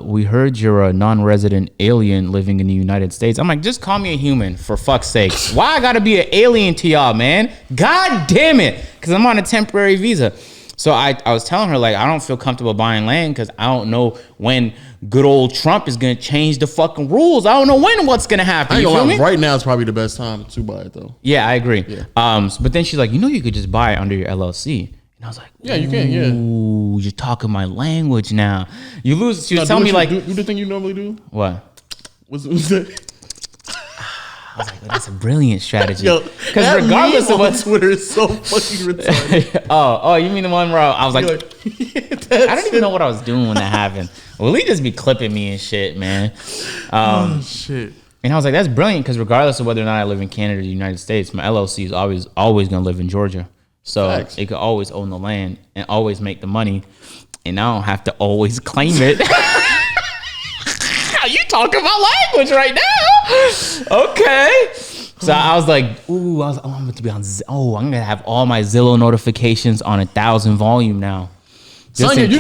We heard you're a non-resident alien living in the United States. I'm like, just call me a human for fuck's sake. Why I gotta be an alien to y'all, man? God damn it! Because I'm on a temporary visa. So I was telling her, like, I don't feel comfortable buying land because I don't know when good old Trump is going to change the fucking rules. I don't know what's going to happen. You feel me? Right now is probably the best time to buy it, though. Yeah, I agree. Yeah. But then she's like, you could just buy it under your LLC. And I was like, yeah, you can, yeah. Ooh, you're talking my language now. She was telling me, like... Do the thing you normally do? What? What's that? I was like, that's a brilliant strategy. Because regardless of what Twitter is so fucking retarded. oh, you mean the one where I was like I don't even know what I was doing when that happened. Well, he just be clipping me and shit, man. Shit. And I was like, that's brilliant because regardless of whether or not I live in Canada or the United States, my LLC is always going to live in Georgia. So Facts. it could always own the land and always make the money. And I don't have to always claim it. You talking my language right now? Okay. So I was like, ooh, I'm going to be on. I'm going to have all my Zillow notifications on 1,000 volume now. Son, if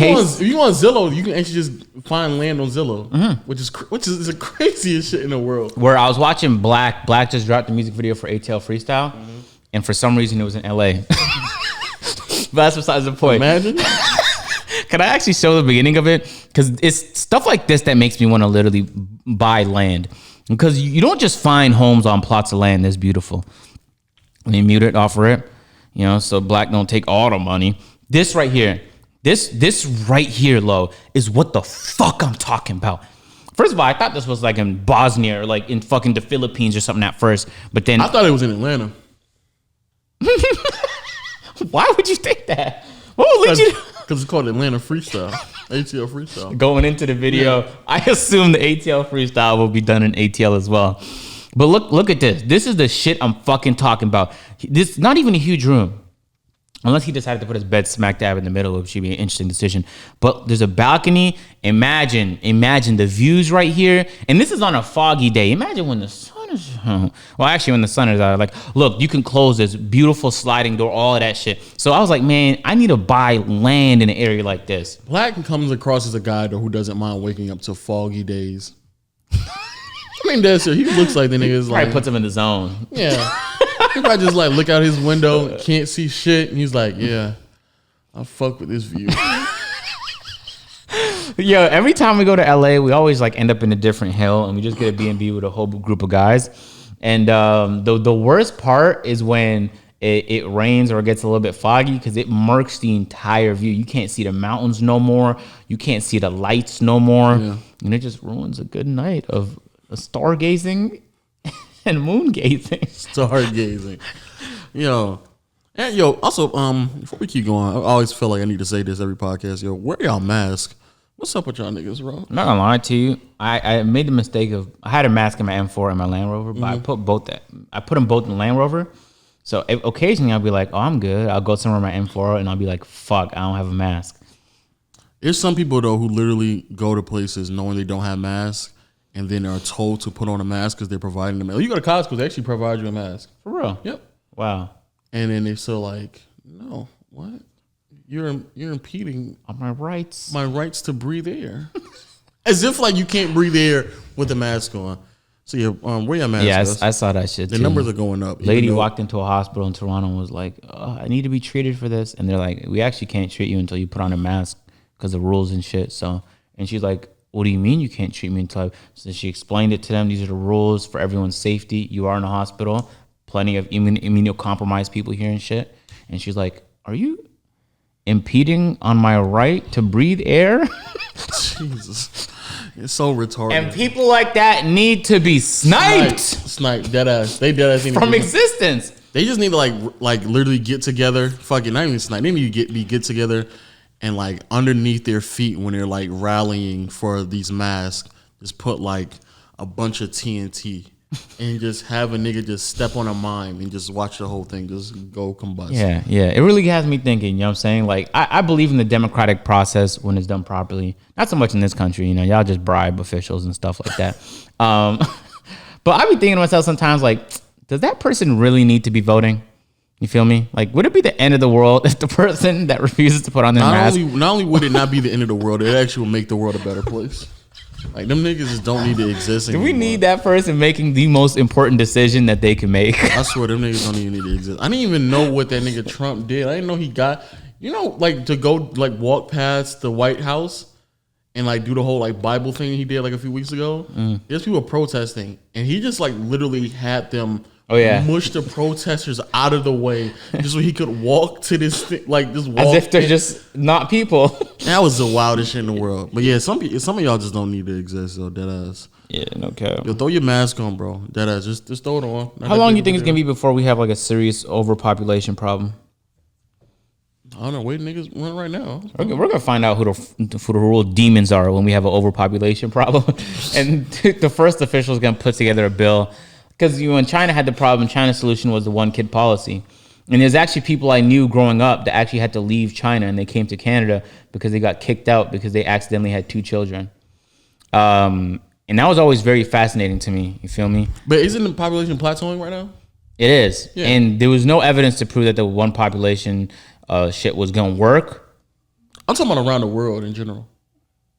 you want Zillow, you can actually just find land on Zillow, which is the craziest shit in the world. Where I was watching Black just dropped the music video for ATL Freestyle, and for some reason it was in LA. But that's besides the point. Imagine. Can I actually show the beginning of it? Because it's stuff like this that makes me want to literally buy land. Because you don't just find homes on plots of land that's beautiful. Let me mute it off for it. So Black don't take all the money. This right here, this right here, Lo, is what the fuck I'm talking about. First of all, I thought this was like in Bosnia or like in fucking the Philippines or something at first. But then I thought it was in Atlanta. Why would you think that? What would lead you to... Because it's called Atlanta Freestyle. ATL Freestyle. Going into the video, yeah. I assume the ATL Freestyle will be done in ATL as well. But look at this. This is the shit I'm fucking talking about. This not even a huge room. Unless he decided to put his bed smack dab in the middle, which should be an interesting decision. But there's a balcony. Imagine the views right here. And this is on a foggy day. Imagine when the sun is... Well, actually, when the sun is out. Like, look, you can close this beautiful sliding door, all of that shit. So I was like, man, I need to buy land in an area like this. Black comes across as a guy, though, who doesn't mind waking up to foggy days. I mean, that's it. He looks like the nigga is like... Probably puts him in the zone. Yeah. He probably just like look out his window, can't see shit, and he's like, yeah, I fuck with this view. Yo, every time we go to LA, we always like end up in a different hill, and we just get a B&B with a whole group of guys. And the worst part is when it rains or it gets a little bit foggy because it murks the entire view. You can't see the mountains no more. You can't see the lights no more. Yeah. And it just ruins a good night of stargazing and moon gazing. Stargazing. Also, before we keep going, I always feel like I need to say this every podcast. Wear y'all mask. What's up with y'all niggas, bro? I'm not gonna lie to you. I made the mistake of I had a mask in my M4 and my Land Rover, but I put them both in the Land Rover. So occasionally I'll be like, oh, I'm good. I'll go somewhere in my M4 and I'll be like, fuck, I don't have a mask. There's some people though who literally go to places knowing they don't have masks. And then are told to put on a mask because they're providing them. You go to Costco, they actually provide you a mask. For real? Yep. Wow. And then they're still like, no, what? You're impeding on my rights. My rights to breathe air. As if like you can't breathe air with the mask on. So yeah, wear your mask. Yeah, I saw that shit too. The numbers are going up. Lady walked into a hospital in Toronto and was like, oh, I need to be treated for this. And they're like, we actually can't treat you until you put on a mask because of rules and shit. So, and she's like, what do you mean you can't treat me until So she explained it to them. These are the rules for everyone's safety. You are in a hospital. Plenty of immunocompromised people here and shit. And she's like, are you impeding on my right to breathe air? Jesus. It's so retarded. And people like that need to be sniped. Sniped. Dead ass. They dead ass need from existence. They just need to like literally get together. Fucking not even snipe. They need to get together and like underneath their feet when they're like rallying for these masks, just put like a bunch of TNT and just have a nigga just step on a mime and just watch the whole thing just go combust. Yeah. It really has me thinking, you know what I'm saying? Like, I believe in the democratic process when it's done properly. Not so much in this country, you know, y'all just bribe officials and stuff like that. But I be thinking to myself sometimes, like, does that person really need to be voting? You feel me? Like, would it be the end of the world if the person that refuses to put on their mask? Not only would it not be the end of the world, it actually will make the world a better place. Like, them niggas just don't need to exist anymore. Do we need that person making the most important decision that they can make? I swear, them niggas don't even need to exist. I didn't even know what that nigga Trump did. I didn't know he got, you know, like to go like walk past the White House and like do the whole like Bible thing he did like a few weeks ago. There's people protesting, and he just like literally had them mush the protesters out of the way just so he could walk to this thing, like just walk. As if they're just not people. That was the wildest shit in the world. But yeah, some of y'all just don't need to exist, though, dead ass. Yeah, no cap. Yo, throw your mask on, bro. Dead ass. Just throw it on. How long do you think it's gonna be before we have like a serious overpopulation problem? I don't know. Wait, niggas run right now. We're gonna find out who the real demons are when we have an overpopulation problem. And the first official is gonna put together a bill. Because when China had the problem, China's solution was the one kid policy. And there's actually people I knew growing up that actually had to leave China and they came to Canada because they got kicked out because they accidentally had 2 children. And that was always very fascinating to me. You feel me? But isn't the population plateauing right now? It is. Yeah. And there was no evidence to prove that the one population shit was going to work. I'm talking about around the world in general.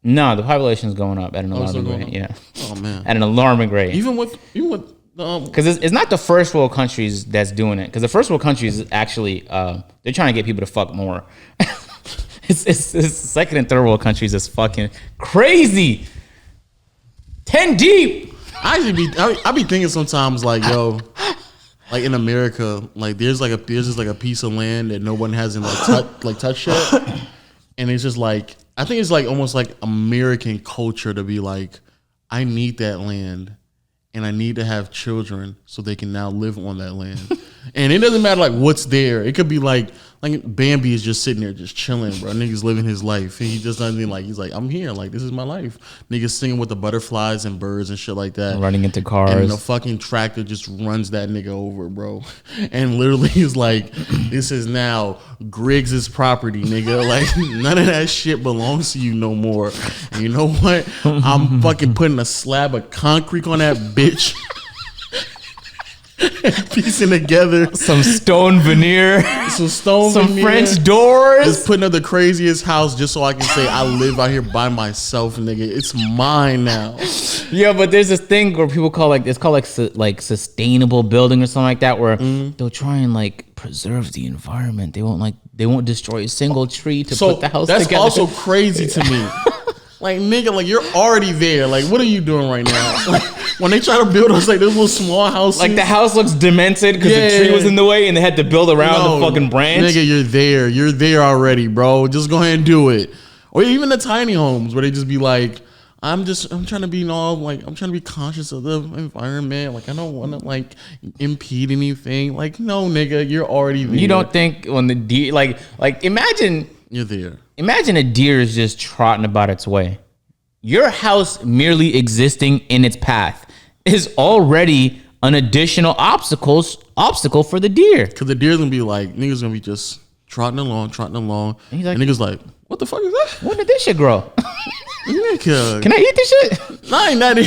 No, the population is going up at an alarming rate. Yeah. Oh, man. At an alarming rate. Even with because it's not the first world countries that's doing it. Because the first world countries actually they're trying to get people to fuck more. it's second and third world countries is fucking crazy. 10 deep. I be thinking sometimes like, yo, like in America, like there's just like a piece of land that no one hasn't touched yet, and it's just like I think it's like almost like American culture to be like, I need that land. And I need to have children so they can now live on that land. And it doesn't matter like what's there. It could be like Bambi is just sitting there just chilling, bro. Niggas living his life. And he just doesn't like, he's like, I'm here. Like, this is my life. Niggas singing with the butterflies and birds and shit like that. Running into cars. And the fucking tractor just runs that nigga over, bro. And literally is like, this is now Griggs' property, nigga. Like, none of that shit belongs to you no more. And you know what? I'm fucking putting a slab of concrete on that bitch. Piecing together some stone veneer, some French doors, just putting up the craziest house just so I can say I live out here by myself, nigga. It's mine now. Yeah, but there's this thing where people call it's called like sustainable building or something like that, where they'll try and like preserve the environment. They won't destroy a single tree to put the house together. That's also crazy to me. Like, nigga, like you're already there. Like, what are you doing right now? Like, when they try to build us like those little small houses, like the house looks demented because the tree was in the way and they had to build around the fucking branch. Nigga, you're there already, bro. Just go ahead and do it. Or even the tiny homes where they just be like, I'm trying to be I'm trying to be conscious of the environment. Like, I don't want to like impede anything. Like, no, nigga, you're already there. You don't think when the deer like imagine you're there. Imagine a deer is just trotting about its way. Your house merely existing in its path is already an additional obstacle for the deer. Because the deer's gonna be like, niggas gonna be just trotting along. And niggas like, what the fuck is that? When did this shit grow? Nigga, can I eat this shit? Not.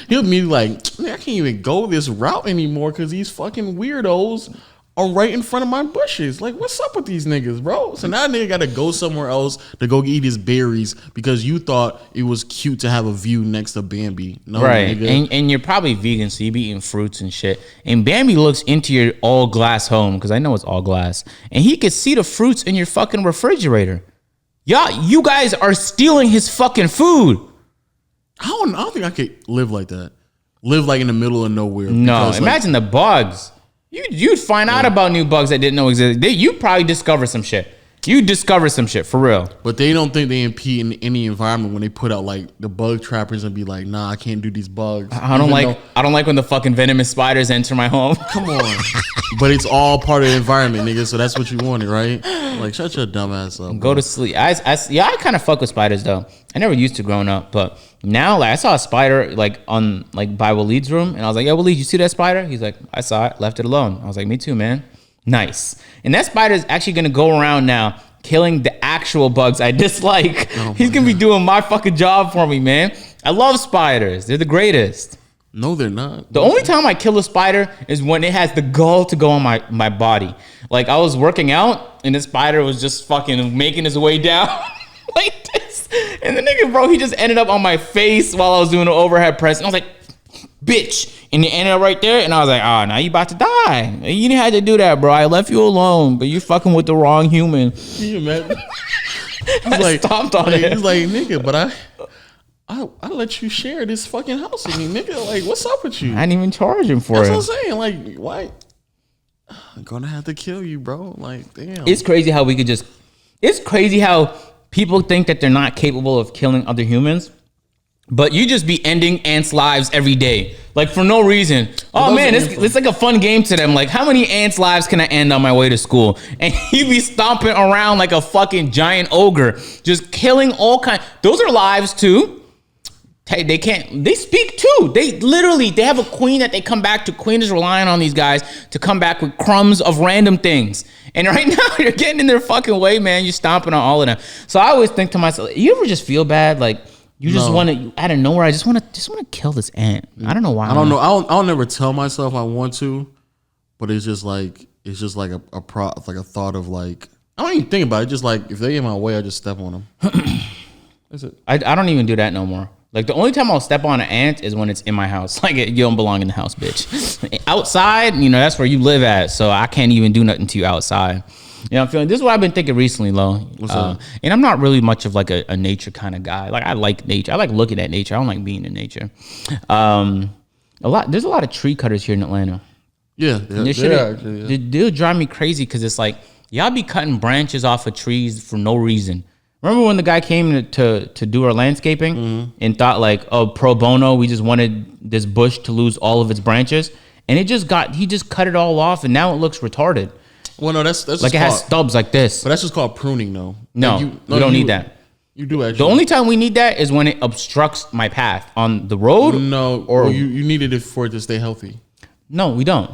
He'll be like, I can't even go this route anymore because these fucking weirdos are right in front of my bushes. Like, what's up with these niggas, bro? So now nigga gotta go somewhere else to go eat his berries because you thought it was cute to have a view next to Bambi. No, right. Nigga. And you're probably vegan, so you be eating fruits and shit. And Bambi looks into your all glass home, because I know it's all glass, and he could see the fruits in your fucking refrigerator. You guys are stealing his fucking food. I don't think I could live like that. Live like in the middle of nowhere. No, imagine the bugs. You'd find out about new bugs that didn't know existed. You'd probably discover some shit. You discover some shit for real. But they don't think they impede in any environment when they put out like the bug trappers and be like, nah, I can't do these bugs. I don't like when the fucking venomous spiders enter my home. Come on. But it's all part of the environment, nigga. So that's what you wanted, right? Like, shut your dumb ass up. Go to sleep. I kind of fuck with spiders though. I never used to growing up, but now like I saw a spider like on like by Waleed's room, and I was like, yo, Waleed, you see that spider? He's like, I saw it, left it alone. I was like, me too, man. Nice. And that spider is actually gonna go around now killing the actual bugs I dislike. He's gonna be doing my fucking job for me, man. I love spiders. They're the greatest. No, they're not. The only time I kill a spider is when it has the gall to go on my body. Like I was working out and the spider was just fucking making his way down like this. And the nigga, bro, he just ended up on my face while I was doing an overhead press. And I was like, bitch. And it ended up right there. And I was like, oh, now you about to die. You didn't have to do that, bro. I left you alone, but you fucking with the wrong human. Can you imagine? He's like, stomped on it. He's like, nigga, but I let you share this fucking house with me, nigga. Like, what's up with you? I didn't even charge him for it. That's what I'm saying. Like, why? I'm gonna have to kill you, bro. Like, damn. It's crazy how it's crazy how people think that they're not capable of killing other humans. But you just be ending ants' lives every day, like for no reason. Oh man, it's like a fun game to them. Like, how many ants' lives can I end on my way to school? And you be stomping around like a fucking giant ogre, just killing all kinds. Those are lives too. They speak too. They have a queen that they come back to. Queen is relying on these guys to come back with crumbs of random things. And right now you're getting in their fucking way, man. You're stomping on all of them. So I always think to myself, you ever just feel bad? Like, you just want to, out of nowhere, I just want to kill this ant. I don't know why. I don't know. I'll never tell myself I want to, but it's just like a thought of like, I don't even think about it. Just like, if they in my way, I just step on them. That's it. I don't even do that no more. Like, the only time I'll step on an ant is when it's in my house. Like, you don't belong in the house, bitch. Outside, that's where you live at. So I can't even do nothing to you outside. I'm feeling. This is what I've been thinking recently, Lo. What's up? And I'm not really much of like a nature kind of guy. Like, I like nature. I like looking at nature. I don't like being in nature. There's a lot of tree cutters here in Atlanta. Yeah. They'll drive me crazy because it's like, y'all be cutting branches off of trees for no reason. Remember when the guy came to do our landscaping and thought like, oh, pro bono, we just wanted this bush to lose all of its branches, and he just cut it all off, and now it looks retarded. Well, no, that's like it has stubs like this. But that's just called pruning, though. No, we don't need that. You do actually. The only time we need that is when it obstructs my path on the road. No, or you needed it for it to stay healthy. No, we don't.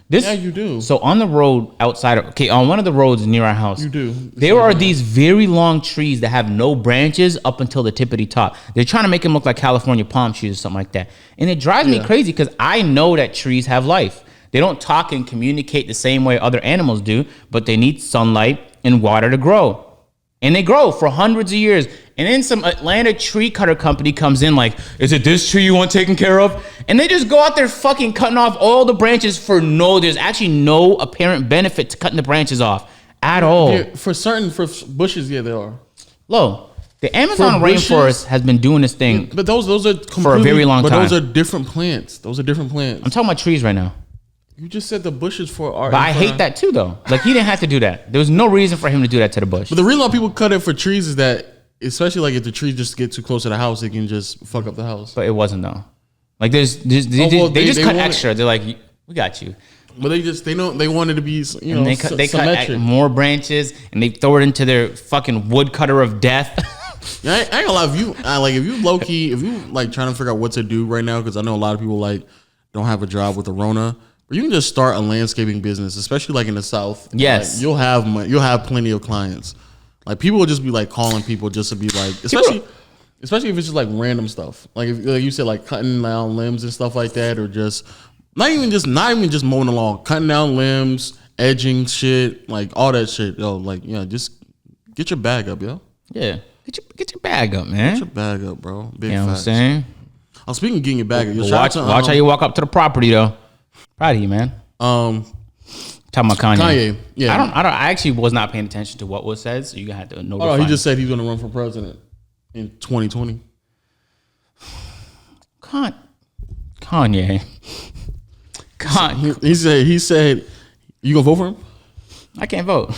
Yeah, you do. So on the road outside on one of the roads near our house, you do. There are these very long trees that have no branches up until the tippity top. They're trying to make them look like California palm trees or something like that. And it drives me crazy because I know that trees have life. They don't talk and communicate the same way other animals do, but they need sunlight and water to grow. And they grow for hundreds of years. And then some Atlanta tree cutter company comes in like, is it this tree you want taken care of? And they just go out there fucking cutting off all the branches there's actually no apparent benefit to cutting the branches off at all. Yeah, for bushes, yeah, there are. Lo, the Amazon rainforest has been doing this thing but those are for a very long time. But those are different plants. I'm talking about trees right now. You just said the bushes for art. But I hate that too, though. Like, he didn't have to do that. There was no reason for him to do that to the bush. But the reason why people cut it for trees is that, especially like if the trees just get too close to the house, it can just fuck up the house. But it wasn't though. Like they just cut extra. They're like, we got you. But they wanted to be, they cut more branches and they throw it into their fucking woodcutter of death. I ain't gonna lie. If you low key, if you like trying to figure out what to do right now, because I know a lot of people like don't have a job with the Rona. But you can just start a landscaping business, especially like in the South. Yes, like, you'll have plenty of clients. Like, people will just be like calling people just to be like, especially if it's just like random stuff. Like, if like you said, like cutting down limbs and stuff like that, or just not even just mowing the lawn, cutting down limbs, edging shit, like all that shit. Yo, like, just get your bag up, yo. Yeah, get your bag up, man. Get your bag up, bro. Big you know what I'm saying? I'm speaking of getting your bag up. Watch how you walk up to the property though. Proud of you, man. Talking about Kanye. Yeah. I actually was not paying attention to what was said, so you have to know. Oh, he just said he's going to run for president in 2020. Kanye. He said, you gonna vote for him? I can't vote.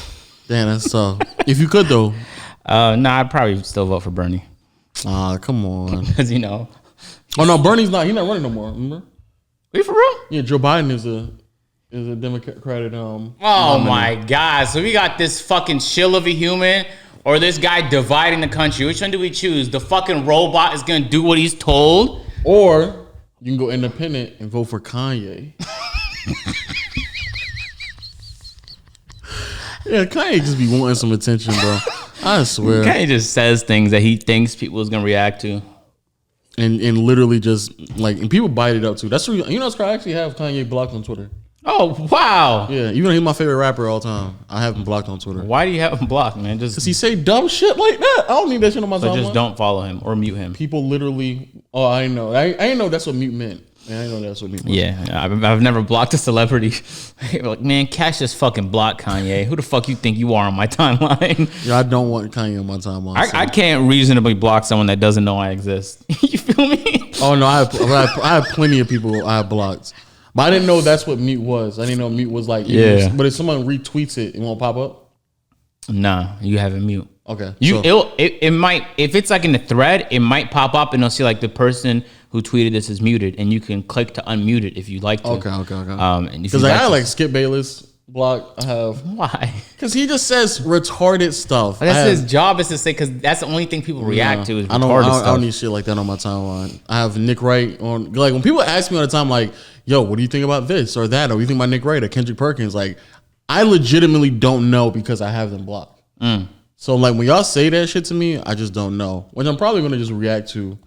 Damn, that's tough. If you could though. Nah, I'd probably still vote for Bernie. Come on. Because, you know. Oh, no, Bernie's not. He's not running no more, remember? Are you for real? Yeah, Joe Biden is a Democratic. Oh, nominee. my God. So we got this fucking shill of a human or this guy dividing the country. Which one do we choose? The fucking robot is going to do what he's told? Or you can go independent and vote for Kanye. Yeah, Kanye just be wanting some attention, bro. I swear. Kanye just says things that he thinks people is going to react to. And literally just like, and people bite it up too. That's the reason, you know, I actually have Kanye blocked on Twitter. Oh, wow. Yeah, even though he's my favorite rapper all time, I have him blocked on Twitter. Why do you have him blocked, man? Because he say dumb shit like that. I don't need that shit on my timeline. Just don't follow him or mute him. People literally, I know. I didn't know that's what mute meant. I didn't know that's what mute meant. Yeah, I've never blocked a celebrity. Like, man, Cash just fucking blocked Kanye. Who the fuck you think you are on my timeline? Yeah, I don't want Kanye on my timeline. I can't reasonably block someone that doesn't know I exist. You feel me? Oh, no, I have plenty of people I have blocked. But I didn't know that's what mute was. I didn't know mute was like, but if someone retweets it, it won't pop up? Nah, you have it mute. Okay. It might, if it's like in the thread, it might pop up and it'll see like the person who tweeted this is muted, and you can click to unmute it if you'd like to. Okay. Because I had like Skip Bayless block. I have. Why? Because he just says retarded stuff. That's his job, is to say, because that's the only thing people react to is retarded stuff. I don't need shit like that on my timeline. I have Nick Wright on. Like when people ask me all the time, like, "Yo, what do you think about this or that? Or what do you think about Nick Wright or Kendrick Perkins?" Like, I legitimately don't know because I have them blocked. So like when y'all say that shit to me, I just don't know. Which I'm probably gonna just react to.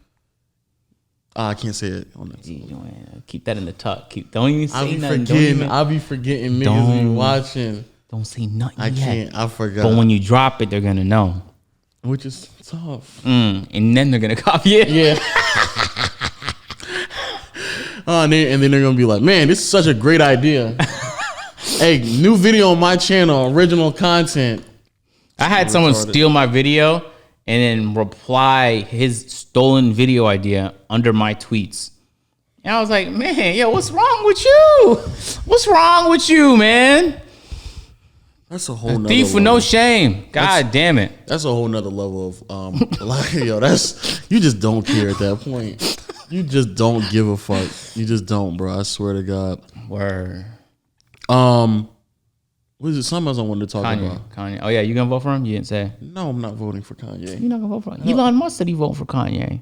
I can't say it on that. Keep that in the tuck. Don't even say nothing. I'll be forgetting niggas be watching. Don't say nothing. I can't. I forgot. But when you drop it, they're gonna know. Which is tough. And then they're gonna copy it. Yeah. And then they're gonna be like, "Man, this is such a great idea." Hey, new video on my channel, original content. I had someone steal my video and then reply his stolen video idea under my tweets. And I was like, man, yo, what's wrong with you? What's wrong with you, man? That's a whole nother thief with level. no shame. God damn it. That's a whole nother level of like, yo, you just don't care at that point. You just don't give a fuck. You just don't, bro. I swear to God. Word. What is it? Something else I wanted to talk about. Kanye. Oh, yeah, you gonna vote for him? You didn't say. No, I'm not voting for Kanye. You're not gonna vote for him? Elon Musk said he vote for Kanye.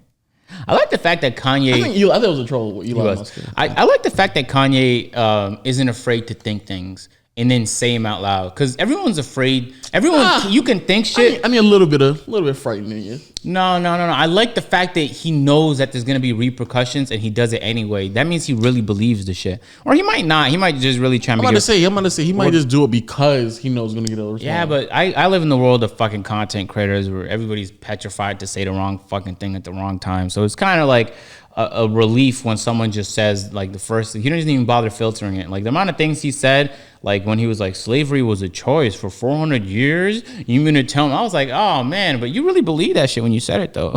I like the fact that Kanye. I think it was a troll with Elon Musk. I like the fact that Kanye isn't afraid to think things and then say them out loud, because everyone's afraid. You can think shit. I mean, a little bit frightening. Yeah. No. I like the fact that he knows that there's gonna be repercussions and he does it anyway. That means he really believes the shit, or he might not. He might just really try. I'm about to say he might just do it because he knows he's gonna get a response. Yeah, but I live in the world of fucking content creators where everybody's petrified to say the wrong fucking thing at the wrong time. So it's kind of like a relief when someone just says like the first. He doesn't even bother filtering it. Like the amount of things he said. Like when he was like, slavery was a choice for 400 years. You mean to tell me? I was like, oh man, but you really believe that shit when you said it though.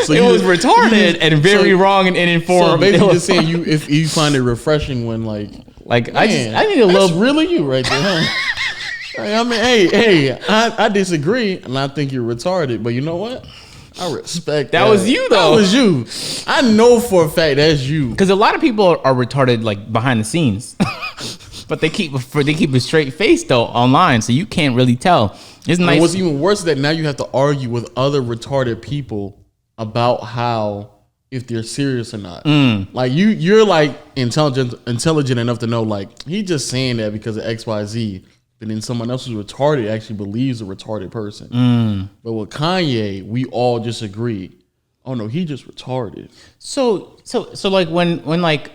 So it was retarded and very wrong and uninformed. So basically just saying if you find it refreshing when like man, I need a little. That's really you right there, huh? I mean, hey, I disagree and I think you're retarded, but you know what? I respect that. That was you, though. That was you. I know for a fact that's you. Because a lot of people are retarded, like behind the scenes, but they keep a straight face though online, so you can't really tell. It's nice. What's even worse is that now you have to argue with other retarded people about how if they're serious or not. Like you're like intelligent enough to know like he's just saying that because of XYZ. But then someone else who's retarded actually believes a retarded person. But with Kanye, we all just agree. Oh no, he just retarded. So like when like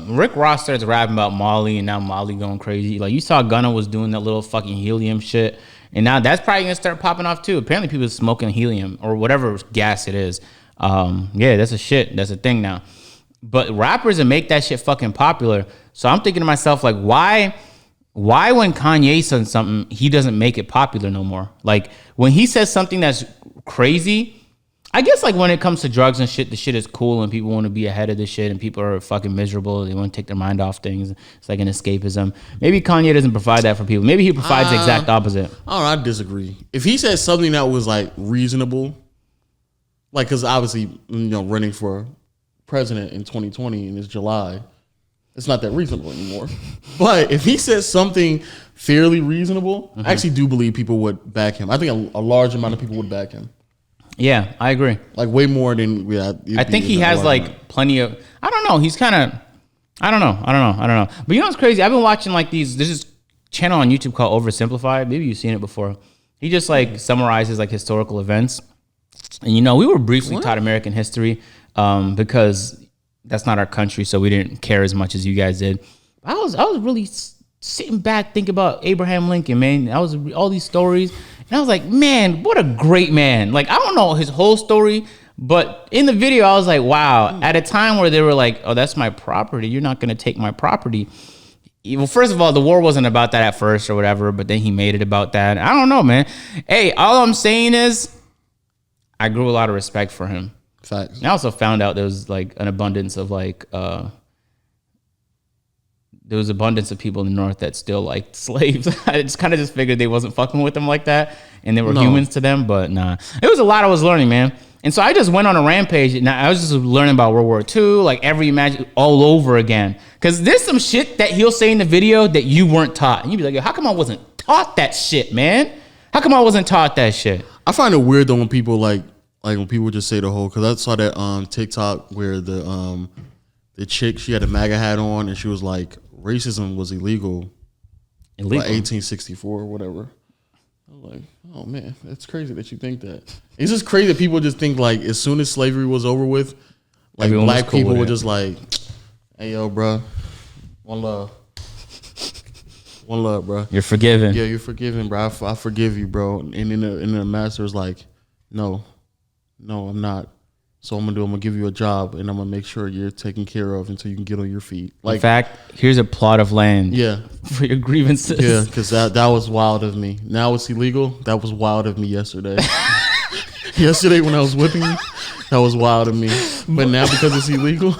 Rick Ross starts rapping about Molly and now Molly going crazy. Like you saw Gunna was doing that little fucking helium shit, and now that's probably gonna start popping off too. Apparently people are smoking helium or whatever gas it is. Yeah, that's a thing now. But rappers that make that shit fucking popular. So I'm thinking to myself like, why when Kanye says something, he doesn't make it popular no more? Like when he says something that's crazy, I guess like when it comes to drugs and shit, the shit is cool and people want to be ahead of the shit and people are fucking miserable. They want to take their mind off things. It's like an escapism. Maybe Kanye doesn't provide that for people. Maybe he provides the exact opposite. I disagree. If he said something that was like reasonable, like, because obviously, running for president in 2020 and it's July, it's not that reasonable anymore. But if he said something fairly reasonable, I actually do believe people would back him. I think a large amount of people would back him. Yeah, I agree. Like way more than I think he has like plenty of. I don't know. He's kind of. I don't know. But you know what's crazy? I've been watching like these. There's this channel on YouTube called Oversimplified. Maybe you've seen it before. He just like summarizes like historical events. And we were briefly taught American history because that's not our country, so we didn't care as much as you guys did. I was really sitting back thinking about Abraham Lincoln, man. I was all these stories. And I was like, man, what a great man. Like, I don't know his whole story, but in the video, I was like, wow. At a time where they were like, oh, that's my property. You're not going to take my property. Well, first of all, the war wasn't about that at first or whatever, but then he made it about that. I don't know, man. Hey, all I'm saying is I grew a lot of respect for him. Facts. And I also found out there was like an abundance of like, there was abundance of people in the North that still liked slaves. I just kind of just figured they wasn't fucking with them like that and they were humans to them, but nah. It was a lot I was learning, man. And so I just went on a rampage and I was just learning about World War II, like all over again. Cause there's some shit that he'll say in the video that you weren't taught. And you'd be like, how come I wasn't taught that shit, man? How come I wasn't taught that shit? I find it weird though when people like when people just say the whole, cause I saw that TikTok where the chick, she had a MAGA hat on and she was like, racism was illegal by 1864 or whatever. I was like, oh man, that's crazy that you think that. It's just crazy that people just think like as soon as slavery was over with, like everyone black cool people were just like, hey yo, bro, one love, bro. You're forgiven. Yeah, you're forgiven, bro. I forgive you, bro. And then the master was like, no, I'm not. So I'm gonna give you a job and I'm gonna make sure you're taken care of until you can get on your feet. Like, in fact, here's a plot of land. Yeah. For your grievances. Yeah, because that was wild of me. Now it's illegal. That was wild of me yesterday. Yesterday when I was whipping you, that was wild of me. But now because it's illegal.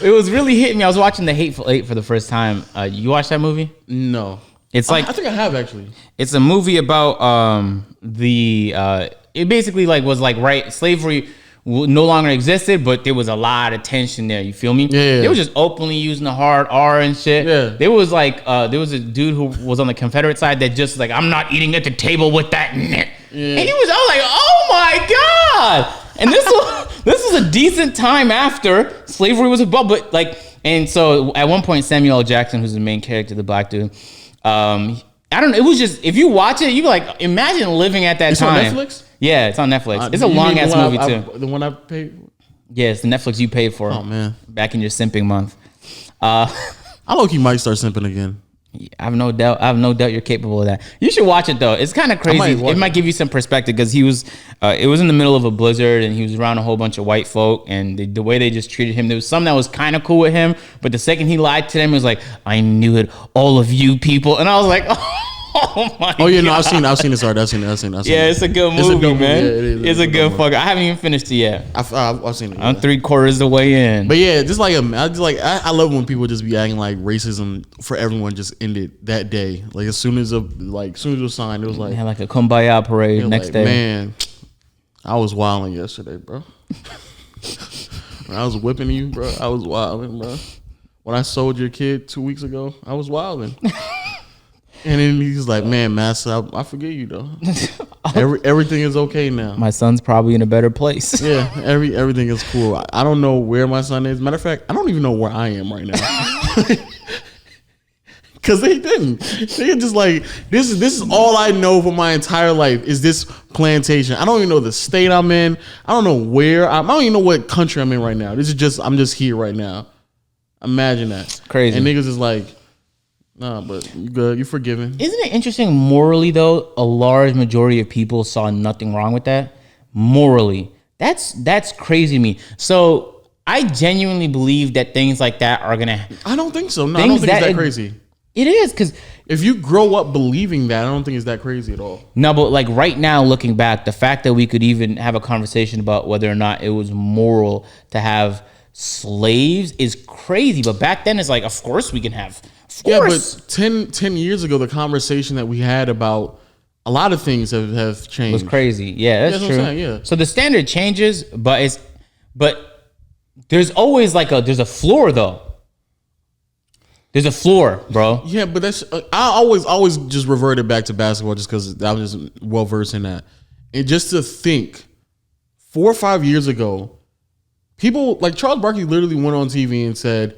It was really hitting me. I was watching The Hateful Eight for the first time. You watched that movie? No. It's like I think I have actually. It's a movie about it basically like was like slavery no longer existed, but there was a lot of tension there. You feel me? Yeah. They were just openly using the hard R and shit. Yeah. There was like there was a dude who was on the Confederate side that just like, I'm not eating at the table with that. Yeah. And I was like, oh my God. And this was a decent time after slavery was above, but like, and so at one point Samuel L. Jackson, who's the main character, the black dude, I don't know. It was just, if you watch it, you be like, imagine living at that time. It's on Netflix? Yeah, it's on Netflix. It's a long ass movie too. The one I paid for? Yeah, it's the Netflix you paid for. Oh man. Back in your simping month. I low-key might start simping again. I have no doubt you're capable of that. You should watch it though. It's kind of crazy. It might give you some perspective because he was, it was in the middle of a blizzard and he was around a whole bunch of white folk and the way they just treated him. There was some that was kind of cool with him, but the second he lied to them, it was like, I knew it, all of you people, and I was like, oh my! Oh yeah, God. No, I've seen this art. I've seen it. Yeah, it's a good movie, man. Yeah, it is. It's a good fuck. I haven't even finished it yet. I've seen it. I'm 3/4 of the way in. But yeah, I love when people just be acting like racism for everyone just ended that day. Like as soon as it was signed, it was like like a kumbaya parade next day. Man, I was wilding yesterday, bro. When I was whipping you, bro, I was wilding, bro. When I sold your kid 2 weeks ago, I was wilding. And then he's like, man, Master, I forgive you though. Everything is okay now. My son's probably in a better place. Yeah, everything is cool. I don't know where my son is. Matter of fact, I don't even know where I am right now. Cause they didn't. They just like, this is all I know for my entire life is this plantation. I don't even know the state I'm in. I don't know where I don't even know what country I'm in right now. I'm just here right now. Imagine that. Crazy. And niggas is like, nah, but you good. You're forgiven. Isn't it interesting morally, though, a large majority of people saw nothing wrong with that? Morally. That's crazy to me. So I genuinely believe that things like that are going to... I don't think so. No, I don't think it's that crazy. It is, because if you grow up believing that, I don't think it's that crazy at all. No, but like right now, looking back, the fact that we could even have a conversation about whether or not it was moral to have slaves is crazy. But back then, it's like, of course we can have. Yeah, but 10 years ago, the conversation that we had about a lot of things have changed. Was crazy. Yeah, that's true. What I'm saying, yeah. So the standard changes, but there's always like there's a floor though. There's a floor, bro. Yeah, but that's I always just reverted back to basketball just because I was just well versed in that. And just to think, 4 or 5 years ago, people like Charles Barkley literally went on TV and said,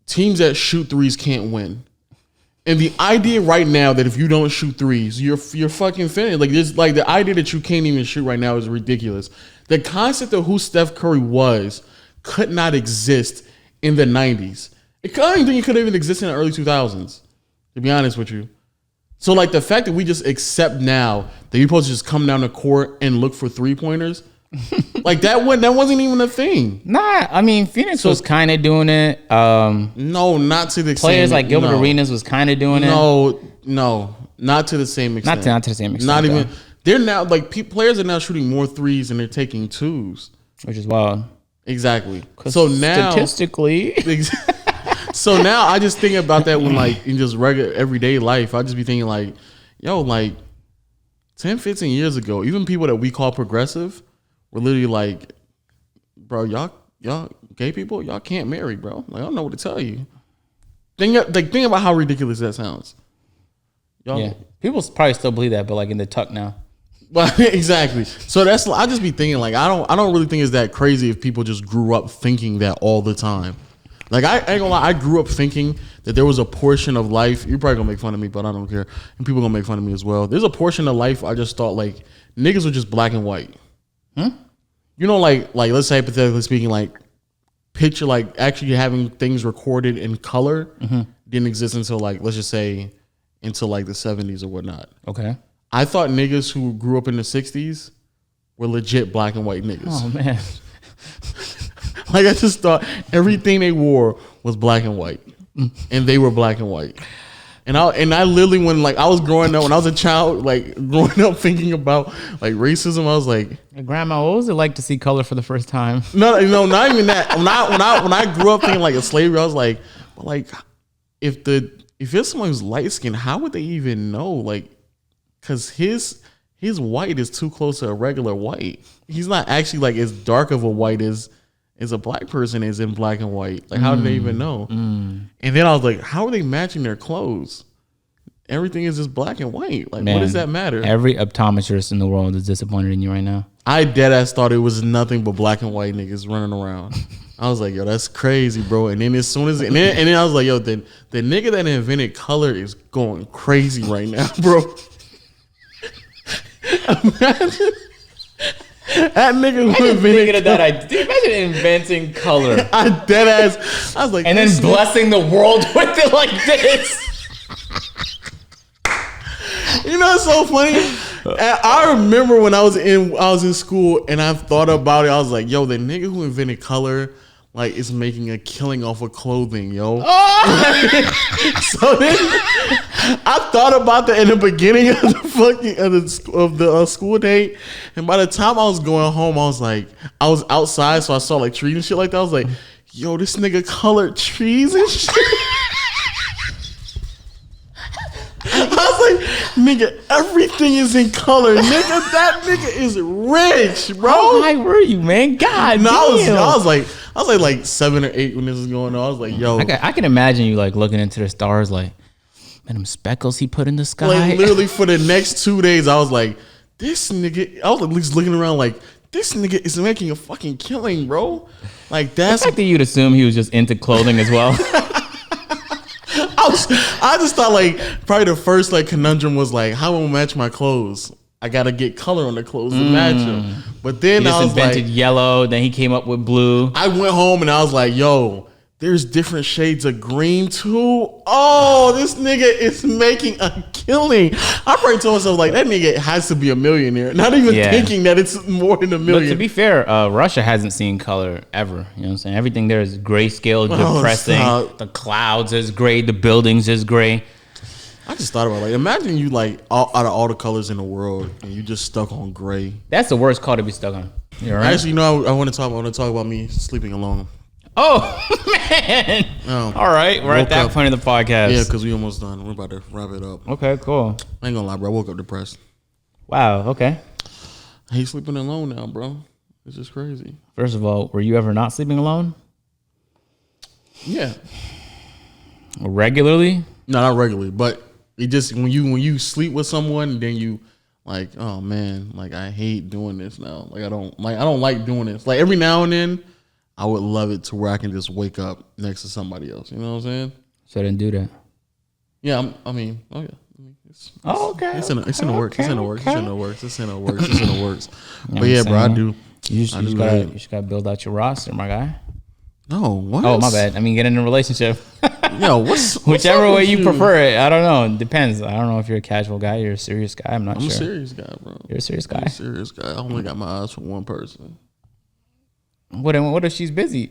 teams that shoot threes can't win. And the idea right now that if you don't shoot threes, you're fucking finished. Like this, like the idea that you can't even shoot right now is ridiculous. The concept of who Steph Curry was could not exist in the 90s. I don't even think it could have even existed in the early 2000s, to be honest with you. So like the fact that we just accept now that you're supposed to just come down the court and look for 3-pointers, like that wasn't even a thing. Nah, I mean Phoenix was kind of doing it. No, not to the extent. Players like Gilbert Arenas was kind of doing it. No, not to the same extent. Not to the same extent. Not even. They're now like players are now shooting more threes and they're taking twos, which is wild. Exactly. So now statistically. So now I just think about that when like in just regular everyday life, I just be thinking like, yo, like 10, 15 years ago, even people that we call progressive were literally like, bro, y'all gay people, y'all can't marry, bro. Like I don't know what to tell you. Think about how ridiculous that sounds. Y'all, yeah, people probably still believe that, but like in the tuck now. But exactly. So that's I just be thinking like I don't really think it's that crazy if people just grew up thinking that all the time. Like I ain't gonna lie, I grew up thinking that there was a portion of life. You're probably gonna make fun of me, but I don't care. And people gonna make fun of me as well. There's a portion of life I just thought like niggas were just black and white. You know, like let's say hypothetically speaking, like picture like actually having things recorded in color didn't exist until like let's just say until like the 70s or whatnot. Okay. I thought niggas who grew up in the 60s were legit black and white niggas. Oh man. Like I just thought everything they wore was black and white, and they were black and white. And I literally when like I was growing up when I was a child, like growing up thinking about like racism, I was like, hey, Grandma, what was it like to see color for the first time? No, not even that. When I grew up thinking like a slavery, I was like, well, like if it's someone who's light skinned, how would they even know? Like, cause his white is too close to a regular white. He's not actually like as dark of a white as a black person is in black and white. Like, how do they even know? And then I was like, how are they matching their clothes? Everything is just black and white. Like, man, what does that matter? Every optometrist in the world is disappointed in you right now. I deadass thought it was nothing but black and white niggas running around. I was like, yo, that's crazy, bro. And then as soon as and then I was like, yo, the nigga that invented color is going crazy right now, bro. Imagine. That nigga who invented that idea. Imagine inventing color. I dead ass. I was like, and then blessing the world with it like this. You know, it's so funny. I remember when I was in school and I thought about it. I was like, yo, the nigga who invented color like is making a killing off of clothing, yo. Oh! So then I thought about that in the beginning of the school date, and by the time I was going home, I was outside, so I saw like trees and shit like that. I was like, yo, this nigga colored trees and shit. I was like, nigga, everything is in color, nigga. That nigga is rich, bro. How high were you, man? God, no, damn. I was like 7 or 8 when this was going on. I was like, yo, I can imagine you like looking into the stars, like, man, them speckles he put in the sky. Like literally for the next 2 days, I was like, this nigga. I was at least looking around like, this nigga is making a fucking killing, bro. Like that's. The fact that you'd assume he was just into clothing as well. I just thought like probably the first like conundrum was like, how will I match my clothes? I gotta get color on the clothes to match them. But then he I was invented like, yellow. Then he came up with blue. I went home and I was like, yo, there's different shades of green too. Oh, this nigga is making a killing. I probably told myself like that nigga has to be a millionaire. Not even thinking that it's more than $1 million. But to be fair, Russia hasn't seen color ever. You know what I'm saying? Everything there is grayscale, depressing. The clouds is gray. The buildings is gray. I just thought about like imagine you like out of all the colors in the world and you just stuck on gray. That's the worst color to be stuck on. You're right. Actually, I want to talk about me sleeping alone. Oh man! All right, we're at that point of the podcast. Yeah, because we almost done. We're about to wrap it up. Okay, cool. I ain't gonna lie, bro. I woke up depressed. Wow. Okay. I hate sleeping alone now, bro. It's just crazy. First of all, were you ever not sleeping alone? Yeah. Regularly? No, not regularly, but it just when you sleep with someone, then you like, oh man, like I hate doing this now. Like I don't like doing this. Like every now and then, I would love it to where I can just wake up next to somebody else. You know what I'm saying? So I didn't do that. Yeah, oh yeah. Okay. It's in the works. But yeah, bro, I do. You just gotta build out your roster, my guy. No, what? Oh, my bad. I mean, get in a relationship. Yo, whichever way you prefer it. I don't know. It depends. I don't know if you're a casual guy. You're a serious guy. I'm sure. I'm a serious guy, bro. You're a serious guy. I only got my eyes for one person. What if she's busy?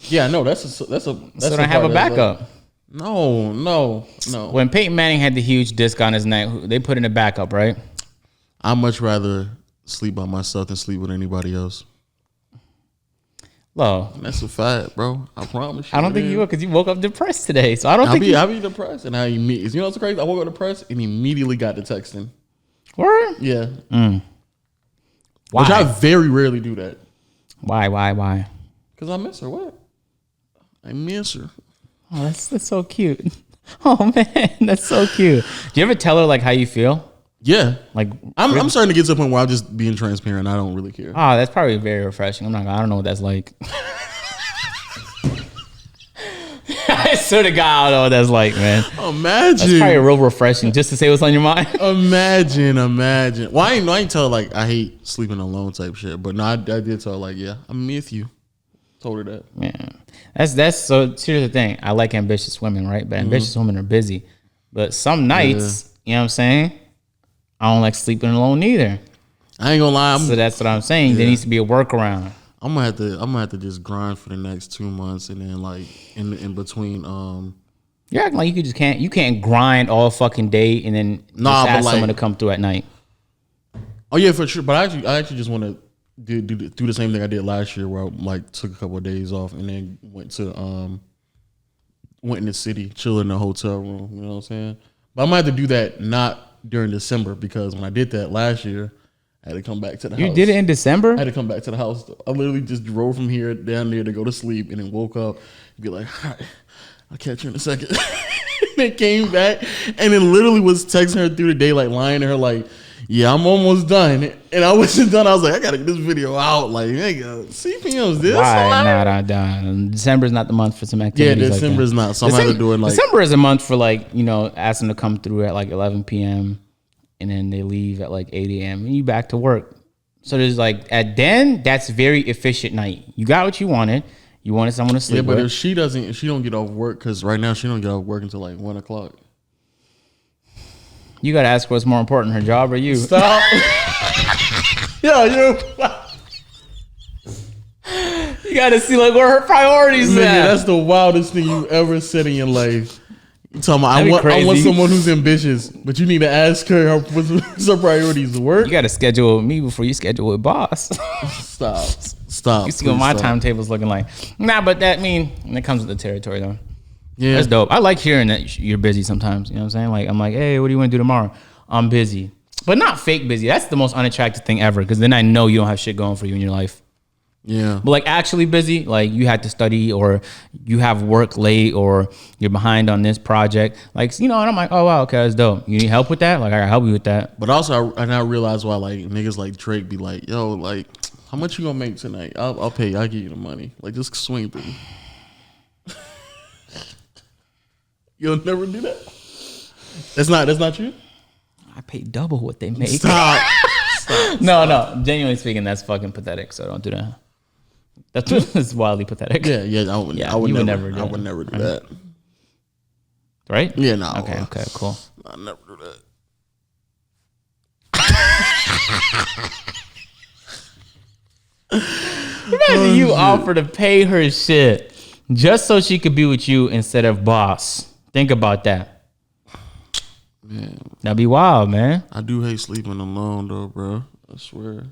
Yeah, no, that's so don't have a backup. No. When Peyton Manning had the huge disc on his neck, they put in a backup, right? I'd much rather sleep by myself than sleep with anybody else. Low. That's a fact, bro. I promise you. I don't think you will because you woke up depressed today. So I don't think I'll be depressed. And you know what's crazy? I woke up depressed and immediately got the texting. Word? Yeah. Why? Which I very rarely do that. Why? Because I miss her. What? I miss her. Oh, that's so cute. Oh man, that's so cute. Do you ever tell her like how you feel? Yeah. Like I'm starting to get to the point where I'm just being transparent. I don't really care. Oh, that's probably very refreshing. I don't know what that's like. I swear to God, I don't know what that's like, man. Imagine. That's probably real refreshing just to say what's on your mind. Imagine. Well, I ain't tell her like I hate sleeping alone type shit. But no, I did tell her like, yeah, I miss you. Told her that. Yeah. That's so here's the thing. I like ambitious women, right? But ambitious women are busy. But some nights, you know what I'm saying? I don't like sleeping alone either. I ain't gonna lie. So that's what I'm saying. Yeah. There needs to be a workaround. I'm gonna have to just grind for the next 2 months, and then like in between. You're acting like you can't grind all fucking day and then ask someone to come through at night. Oh yeah, for sure. But I actually just want to do the same thing I did last year, where I like took a couple of days off and then went in the city, chill in a hotel room. You know what I'm saying? But I might have to do that not during December, because when I did that last year, I had to come back to the house. You did it in December? I had to come back to the house. I literally just drove from here down there to go to sleep, and then woke up and be like, all right, I'll catch you in a second. Then came back and then literally was texting her through the day, like lying to her like, yeah, I'm almost done. And I wasn't done. I was like, I gotta get this video out. Like, nigga, CPM's this. Why not? December's not the month for some activities. Yeah, December's not. So I'm gonna do it like December is a month for like, you know, ask them to come through at like 11 p.m. and then they leave at like 8 a.m. and you back to work. So there's like that's very efficient night. You got what you wanted. You wanted someone to sleep with. Yeah, but if she don't get off work, because right now she don't get off work until like 1 o'clock. You gotta ask what's more important, her job or you. Stop. Yo, you. You gotta see like where her priorities at. That's the wildest thing you ever said in your life. You talking about I want someone who's ambitious, but you need to ask her what's her priorities. Work. You gotta schedule with me before you schedule with boss. Stop. You see what my timetable's looking like. Nah, but that comes with the territory though. Yeah, that's dope. I like hearing that you're busy sometimes. You know what I'm saying? Like, I'm like, hey, what do you want to do tomorrow? I'm busy. But not fake busy. That's the most unattractive thing ever, because then I know you don't have shit going for you in your life. Yeah. But like actually busy, like you had to study or you have work late or you're behind on this project. Like, you know, and I'm like, oh, wow, okay, that's dope. You need help with that? Like, I can help you with that. But also, I now realize why like niggas like Drake be like, yo, like, how much you gonna make tonight? I'll pay you. I'll give you the money. Like, just swing through. You'll never do that. That's not you. I pay double what they make. Stop. No. Genuinely speaking, that's fucking pathetic. So don't do that. That's wildly pathetic. Yeah. I would never do that. Right? Yeah. No. Okay. Cool. I never do that. Imagine you offer to pay her shit just so she could be with you instead of boss. Think about that. Man, That'd be wild, man. I do hate sleeping alone though, bro. I swear.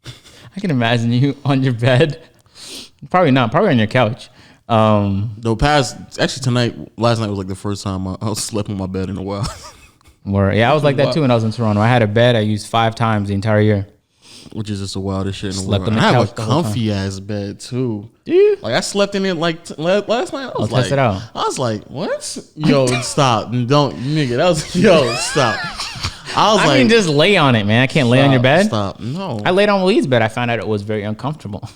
I can imagine you on your bed. Probably not. Probably on your couch. Last night was like the first time I slept on my bed in a while. Yeah, I was like that too when I was in Toronto. I had a bed I used 5 times the entire year. Which is just the wildest shit in the Slept world. on the I have couch a comfy ass bed too. Dude. Like I slept in it like last night. I was test it out. I was like, what? Yo, stop. Don't, nigga. That was, yo, stop. I mean, just lay on it, man. I can't lay on your bed. Stop. No. I laid on Waleed's bed. I found out it was very uncomfortable.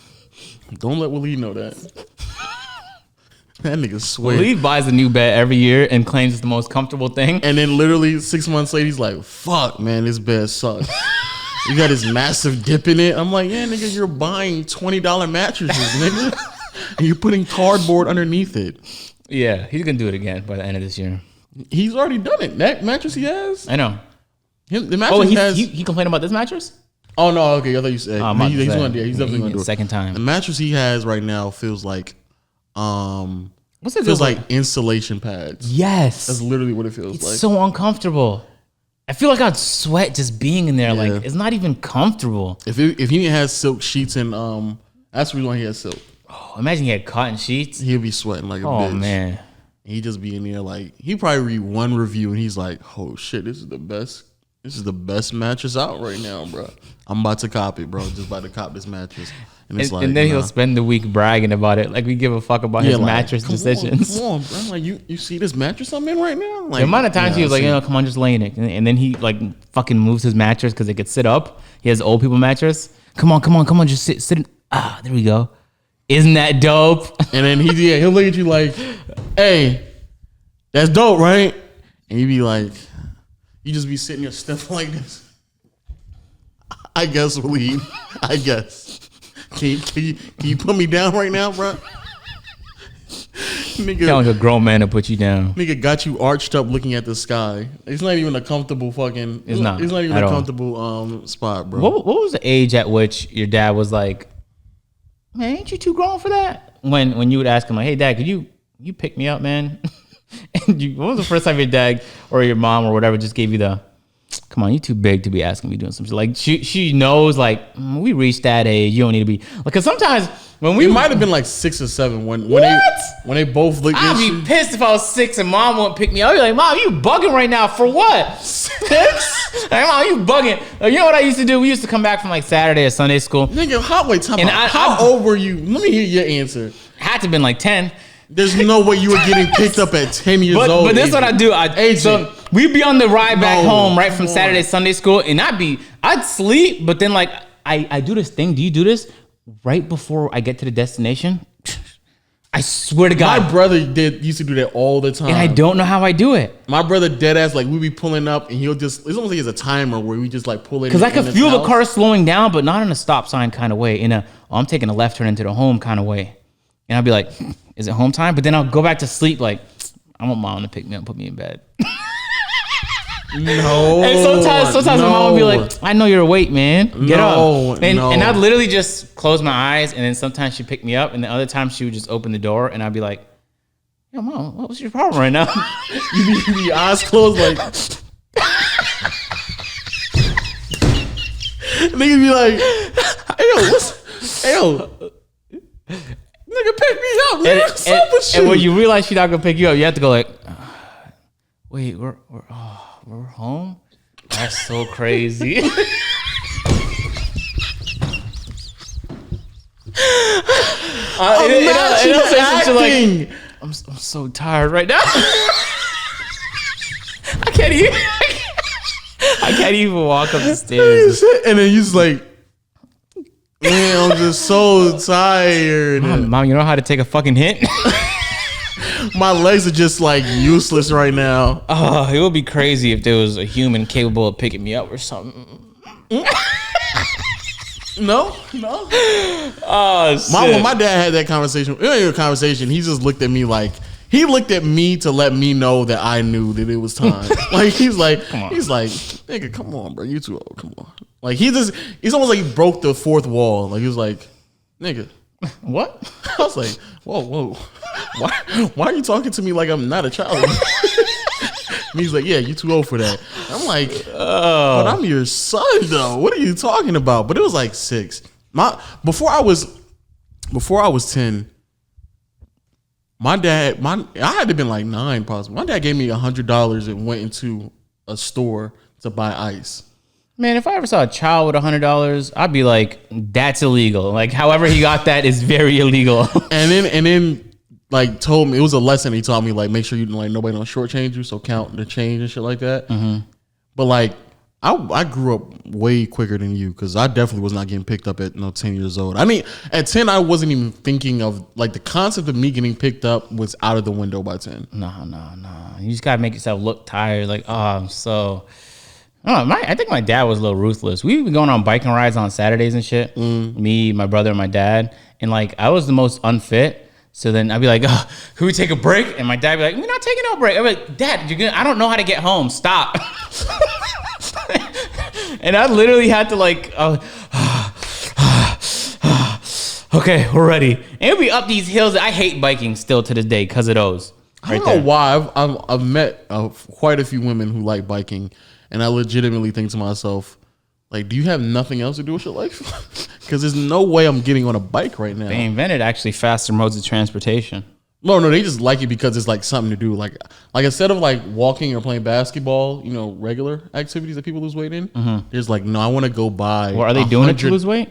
Don't let Waleed know that. That nigga swear. Waleed buys a new bed every year and claims it's the most comfortable thing. And then literally 6 months later, he's like, fuck, man, this bed sucks. You got this massive dip in it. I'm like, yeah, nigga, you're buying $20 mattresses, nigga. And you're putting cardboard underneath it. Yeah, he's going to do it again by the end of this year. He's already done it. That mattress he has. I know. The mattress he complained about this mattress? Oh, no, okay. I thought you said. He's definitely going to do it. Second time. The mattress he has right now feels like, what's it feels like insulation pads. Yes. That's literally what it feels like. It's so uncomfortable. I feel like I'd sweat just being in there. Yeah. Like, it's not even comfortable. If he has silk sheets and that's the reason why he has silk. Oh, imagine he had cotton sheets. He'll be sweating like a bitch. Oh man. He just be in there like he probably read one review and he's like, oh shit, this is the best mattress out right now, bro. I'm about to cop it, bro. Just about to cop this mattress. And it's and then he'll spend the week bragging about it. Like we give a fuck about his mattress decisions. Come on, bro. Like you see this mattress I'm in right now? Like the amount of times he was like, come on, just lay in it. And then he like fucking moves his mattress because it could sit up. He has old people mattress. Come on, just sit. There we go. Isn't that dope? And then he'll look at you like, hey, that's dope, right? And you be like, you just be sitting there stiff like this. I guess, Waleed. I guess. Can you put me down right now, bro? Nigga, sound like a grown man to put you down. Nigga got you arched up looking at the sky. It's not even a comfortable fucking. It's not even a comfortable spot, bro. What was the age at which your dad was like, man, ain't you too grown for that? When you would ask him like, hey dad, could you pick me up, man? And what was the first time your dad or your mom or whatever just gave you the, come on, you too big to be asking me doing something. Like she knows like we reached that age. You don't need to be like. Cause sometimes when we might have been like 6 or 7 when they both looked. I'd be pissed if I was 6 and mom wouldn't pick me up. I'd be like, mom, you bugging right now for what? 6? Like, mom, you bugging. Like, you know what I used to do? We used to come back from like Saturday or Sunday school. Nigga, how old were you? Let me hear your answer. Had to have been like 10. There's no way you were getting picked up at 10 years old. But this is what I do. So we'd be on the ride back home right from Saturday, Sunday school, and I'd sleep, but then like I do this thing. Do you do this right before I get to the destination? I swear to God. My brother used to do that all the time. And I don't know how I do it. My brother dead ass, like we be pulling up and it's almost like it's a timer where we just like pull it. Because I could feel the car slowing down, but not in a stop sign kind of way. I'm taking a left turn into the home kind of way. And I'll be like, is it home time? But then I'll go back to sleep like, I want mom to pick me up and put me in bed. No. And sometimes my mom will be like, I know you're awake, man. Get up. And I'd literally just close my eyes, and then sometimes she'd pick me up, and the other time she would just open the door, and I'd be like, yo, mom, what's your problem right now? you be eyes closed like... Nigga be like, hey, yo, nigga, pick me up, man. What's up with you? And when you realize she's not gonna pick you up, you have to go like, wait, we're home? That's so crazy. I'm so tired right now. I can't even walk up the stairs. And then you just like, man, I'm just so tired. Mom, you know how to take a fucking hint? My legs are just like useless right now. Oh, it would be crazy if there was a human capable of picking me up or something. No. Oh, shit. When my dad had that conversation, he just looked at me like, he looked at me to let me know that I knew that it was time. Like, he's like, nigga, come on, bro. You too old. Come on. Like, it's almost like he broke the fourth wall. Like, he was like, nigga. What? I was like, whoa. Why are you talking to me like I'm not a child? And he's like, yeah, you too old for that. I'm like, but I'm your son though. What are you talking about? But it was like 6. Before I was 10, I had to have been like 9 possibly. My dad gave me $100 and went into a store to buy ice. Man, if I ever saw a child with $100, I'd be like, that's illegal. Like, however he got that is very illegal. And then like told me, it was a lesson he taught me, like make sure you like nobody don't shortchange you, so count the change and shit like that. Mm-hmm. But like I grew up way quicker than you because I definitely was not getting picked up at 10 years old. I mean, at 10 I wasn't even thinking of like the concept of me getting picked up was out of the window by 10. No. You just gotta make yourself look tired. Like, oh, I'm so. I think my dad was a little ruthless. We'd be going on biking rides on Saturdays and shit. Me, my brother, and my dad. And like, I was the most unfit. So then I'd be like, oh, can we take a break? And my dad would be like, we're not taking no break. I'd be like, Dad, I don't know how to get home. Stop. And I literally had to like, okay, we're ready. And it'd be up these hills. I hate biking still to this day because of those. I don't know why. I've met quite a few women who like biking. And I legitimately think to myself, like, do you have nothing else to do with your life? Because there's no way I'm getting on a bike right now. They invented actually faster modes of transportation. No, they just like it because it's like something to do. Like instead of like walking or playing basketball, regular activities that people lose weight in, there's like, no, I want to go buy. Well, are they doing it to lose weight?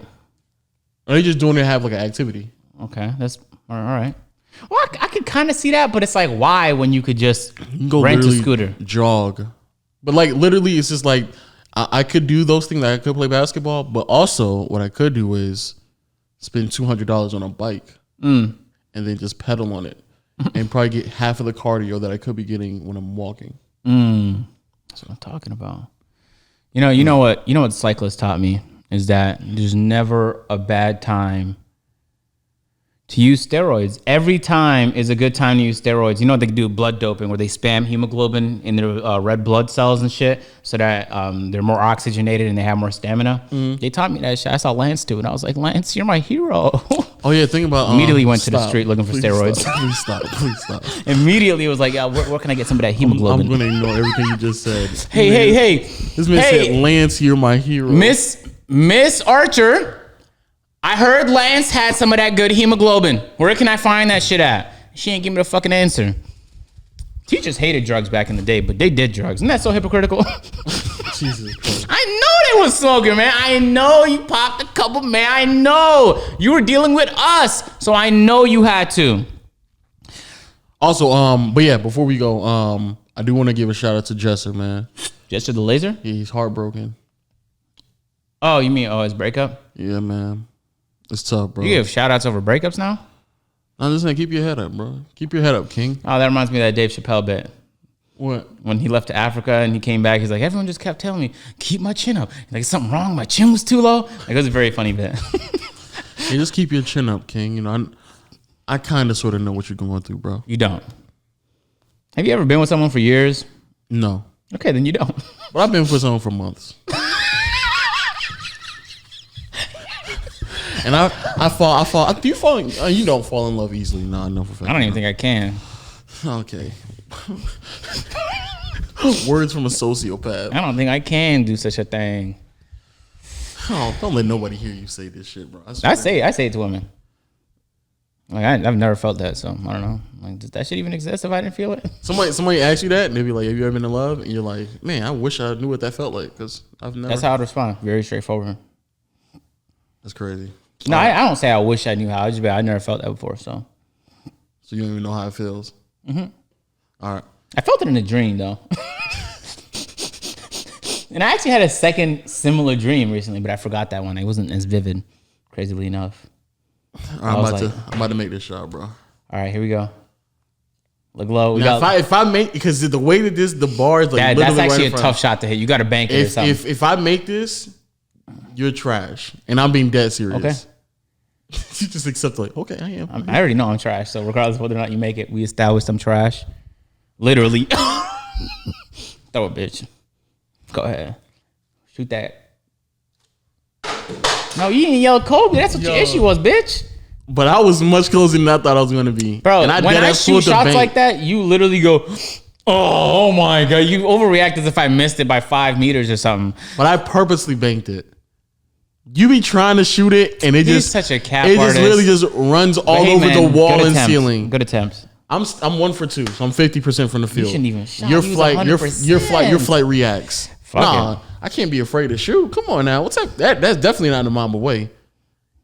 Or are they just doing it to have like an activity? Okay, that's all right. Well, I could kind of see that, but it's like, why when you could just rent a scooter? Jog. But like literally, it's just like I could do those things. Like I could play basketball, but also what I could do is spend $200 on a bike and then just pedal on it and probably get half of the cardio that I could be getting when I'm walking. That's what I'm talking about. You know what cyclists taught me is that there's never a bad time to use steroids. Every time is a good time to use steroids. You know what they do? Blood doping, where they spam hemoglobin in their red blood cells and shit, so that they're more oxygenated and they have more stamina. They taught me that shit. I saw Lance do it, and I was like, Lance, you're my hero. Oh yeah, think about immediately went to the street looking for steroids. Please stop. Immediately was like, yeah, where can I get some of that hemoglobin? I'm gonna ignore everything you just said. Hey. This man said, Lance, you're my hero. Miss Archer. I heard Lance had some of that good hemoglobin. Where can I find that shit at? She ain't give me the fucking answer. Teachers hated drugs back in the day, but they did drugs. Isn't that so hypocritical? Jesus Christ. I know they was smoking, man. I know you popped a couple, man. I know. You were dealing with us, so I know you had to. Also, but yeah, before we go, I do want to give a shout out to Jesser, man. Jesser the Laser? Yeah, he's heartbroken. Oh, you mean his breakup? Yeah, man. It's tough, bro. You give shout outs over breakups now? I'm just saying, keep your head up, bro. Keep your head up, King. Oh, that reminds me of that Dave Chappelle bit. What? When he left to Africa and he came back, he's like, everyone just kept telling me, keep my chin up. Like, something wrong? My chin was too low? Like, it was a very funny bit. Hey, just keep your chin up, King. I kind of sort of know what you're going through, bro. You don't. Have you ever been with someone for years? No. Okay, then you don't. But I've been with someone for months. And I fall. Do you fall? You don't fall in love easily. No, I know for a fact. I don't even think I can. Okay. Words from a sociopath. I don't think I can do such a thing. Oh, don't let nobody hear you say this shit, bro. I say it to women. Like I've never felt that, so I don't know. Like, does that shit even exist if I didn't feel it? Somebody asks you that, and they be like, "Have you ever been in love?" And you're like, "Man, I wish I knew what that felt like," because I've never. That's how I'd respond. Very straightforward. That's crazy. No, I don't say I wish I knew how. I just be I never felt that before, so. So you don't even know how it feels. All right. I felt it in a dream though. And I actually had a second similar dream recently, but I forgot that one. It wasn't as vivid, crazily enough. I'm about to make this shot, bro. All right, here we go. Look low. If I make, because the way that the bar is like that's actually a tough shot to hit. You got to bank it or something. If I make this, you're trash, and I'm being dead serious. Okay. You just accept like, okay, I am. I already know I'm trash. So regardless of whether or not you make it, we established I'm trash. Literally. Throw it, bitch. Go ahead. Shoot that. No, you didn't yell Kobe. That's what your issue was, bitch. But I was much closer than I thought I was going to be. Bro, and when I shoot shots like that, you literally go, Oh my God. You overreact as if I missed it by 5 meters or something. But I purposely banked it. You be trying to shoot it, and He's such a cap it artist. just really just runs all Hey, over man, the wall good and attempts. ceiling. Good attempts. I'm 1 for 2, so I'm 50% from the field. You shouldn't even shot. Your He was flight 100%. your flight reacts. Fuck nah, it. I can't be afraid to shoot. Come on now, what's that? That's definitely not the Mamba way.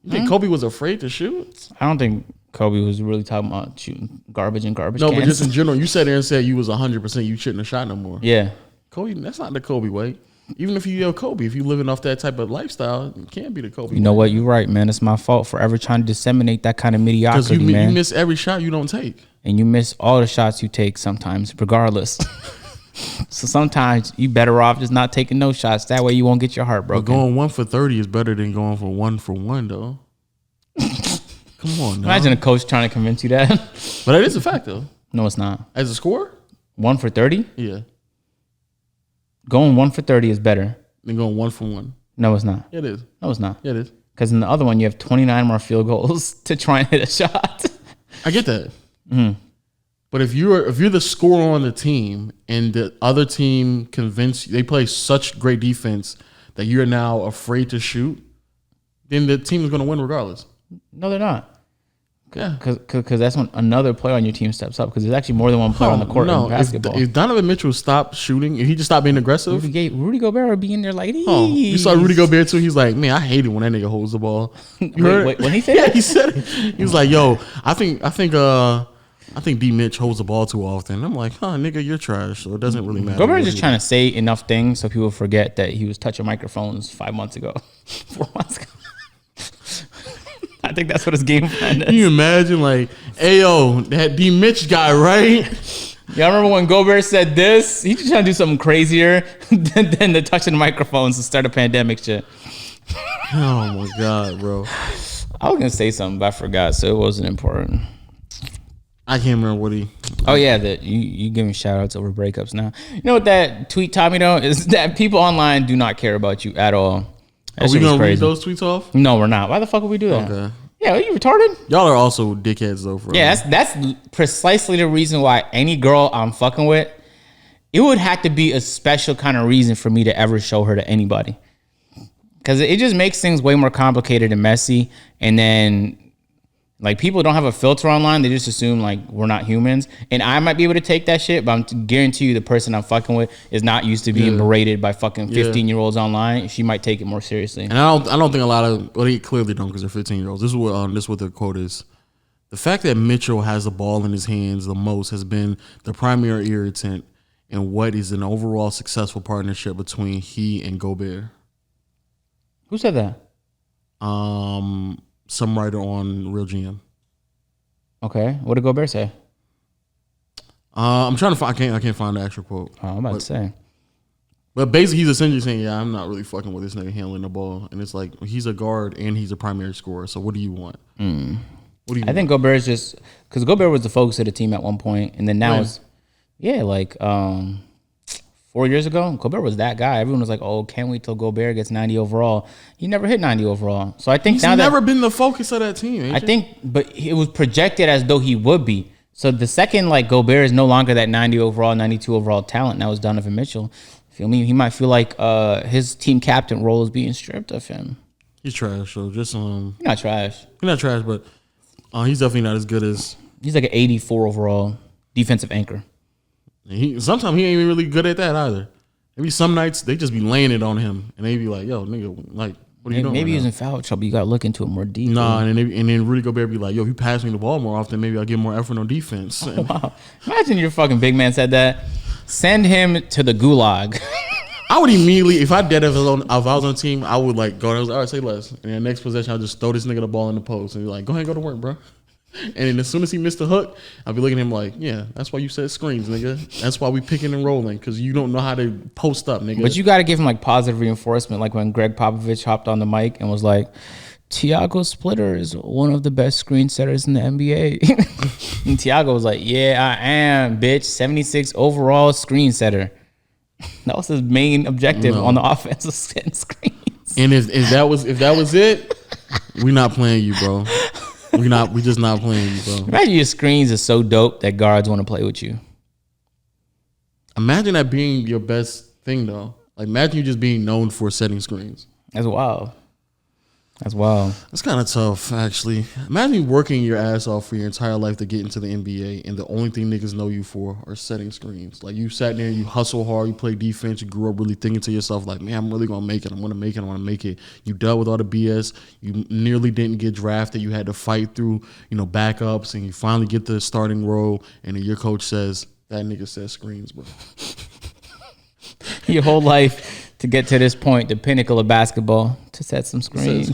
You think Kobe was afraid to shoot? I don't think Kobe was really talking about shooting garbage and garbage No, cans. but just in general, you sat there and said you was 100%. You shouldn't have shot no more. Yeah. Kobe, that's not the Kobe way. Even if you Kobe, if you living off that type of lifestyle, you can't be the Kobe. You know what? You're right, man. It's my fault for ever trying to disseminate that kind of mediocrity, Because you man. miss every shot you don't take. And you miss all the shots you take sometimes, regardless. So sometimes you better off just not taking no shots. That way you won't get your heart But broken. going 1 for 30 is better than going for 1 for 1, though. Come on, now. Imagine a coach trying to convince you that. But that is a fact, though. No, it's not. As a scorer, 1 for 30? yeah. Going 1 for 30 is better. Then going 1 for 1. No, it's not. It is. No, it's not. Yeah, it is. Because in the other one, you have 29 more field goals to try and hit a shot. I get that. But if you're the scorer on the team and the other team they play such great defense that you're now afraid to shoot, then the team is going to win regardless. No, they're not. Yeah. Because that's when another player on your team steps up. Because there's actually more than one player on the court in basketball. If Donovan Mitchell stopped shooting, if he just stopped being aggressive. Rudy Gobert would be in there like, Oh, you saw Rudy Gobert too. He's like, man, I hate it when that nigga holds the ball. Wait, when he said yeah, that? he said it. He was like, yo, I think D Mitch holds the ball too often. I'm like, nigga, you're trash. So it doesn't really matter. Gobert is just trying to say enough things so people forget that he was touching microphones 5 months ago, 4 months ago. I think that's what his game plan is. Can you imagine, like, ayo, that D Mitch guy, right? Y'all remember when Gobert said this? He just trying to do something crazier than the touching the microphones to start a pandemic shit. Oh my God, bro. I was gonna say something, but I forgot, so it wasn't important. I can't remember what he. Oh yeah, that you giving shout outs over breakups now. You know what that tweet taught me though is that people online do not care about you at all. That Are we shit was gonna read crazy. those tweets off? No, we're not. Why the fuck would we do that? Okay. Yeah, are you retarded? Y'all are also dickheads though. For Yeah, that's precisely the reason why any girl I'm fucking with, it would have to be a special kind of reason for me to ever show her to anybody. Because it just makes things way more complicated and messy. And then, like, people don't have a filter online. They just assume, like, we're not humans. And I might be able to take that shit, but I'm guarantee you the person I'm fucking with is not used to being berated by fucking 15-year-olds online. She might take it more seriously. And I don't think a lot of, well, they clearly don't because they're 15-year-olds. This is what their quote is. The fact that Mitchell has the ball in his hands the most has been the primary irritant in what is an overall successful partnership between he and Gobert. Who said that? Some writer on Real GM. Okay. What did Gobert say? I'm trying to find. I can't find the actual quote. Oh, I'm about to say. But basically, he's essentially saying, "Yeah, I'm not really fucking with this nigga handling the ball." And it's like he's a guard and he's a primary scorer. So what do you want? What do you? I think Gobert is just because Gobert was the focus of the team at one point, and then now it's like 4 years ago, Gobert was that guy. Everyone was like, "Oh, can't wait till Gobert gets 90 overall." He never hit 90 overall, so I think he's never been the focus of that team. I think, but it was projected as though he would be. So the second, like, Gobert is no longer that 90 overall, 92 overall talent. Now it's Donovan Mitchell. Feel me? He might feel like his team captain role is being stripped of him. He's trash. So just He's not trash. he's not trash, but he's definitely not as good as He's like an 84 overall defensive anchor. Sometimes he ain't even really good at that either. Maybe some nights they just be laying it on him, and they be like, "Yo, nigga, like, what are you doing?" Maybe right he's now? in foul trouble. You got to look into it more deeply. Nah, and then Rudy Gobert be like, "Yo, if you pass me the ball more often, maybe I'll get more effort on defense." Wow. Imagine your fucking big man said that. Send him to the gulag. I would immediately, if I was on the team, I would like go. I was like, all right, say less. And then the next possession, I'll just throw this nigga the ball in the post and be like, "Go ahead, go to work, bro." And then as soon as he missed the hook, I'll be looking at him like, "Yeah, that's why you said screens, nigga. That's why we picking and rolling because you don't know how to post up, nigga." But you got to give him like positive reinforcement, like when Greg Popovich hopped on the mic and was like, "Tiago Splitter is one of the best screen setters in the NBA." And Tiago was like, "Yeah, I am, bitch. 76 overall screen setter." That was his main objective on the offense, was setting screens. And if that was it, we not playing you, bro. We just not playing you, bro. Imagine your screens are so dope that guards want to play with you. Imagine that being your best thing though. Like imagine you just being known for setting screens. That's wild. That's wild. That's kind of tough, actually. Imagine you working your ass off for your entire life to get into the NBA, and the only thing niggas know you for are setting screens. Like you sat there, you hustle hard, you play defense, you grew up really thinking to yourself, like, man, I'm really gonna make it. I'm gonna make it. I'm gonna make it. You dealt with all the BS. You nearly didn't get drafted. You had to fight through, backups, and you finally get the starting role, and then your coach says, "That nigga set screens, bro." Your whole life to get to this point, the pinnacle of basketball, to set some screens,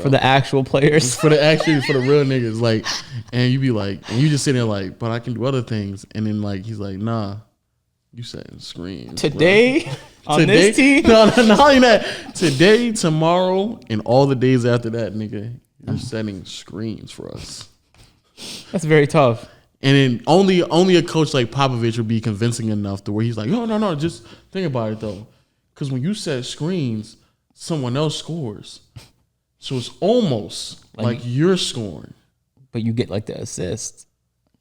for the actual players, for the real niggas, like, and you be like, and you just sitting there like, but I can do other things, and then like he's like, nah, you setting screens today bro. On this team. No, not only that. Today, tomorrow, and all the days after that, nigga, you're setting screens for us. That's very tough. And then only a coach like Popovich would be convincing enough to where he's like, no, just think about it though. Because when you set screens, someone else scores. So it's almost like you're scoring. But you get like the assist.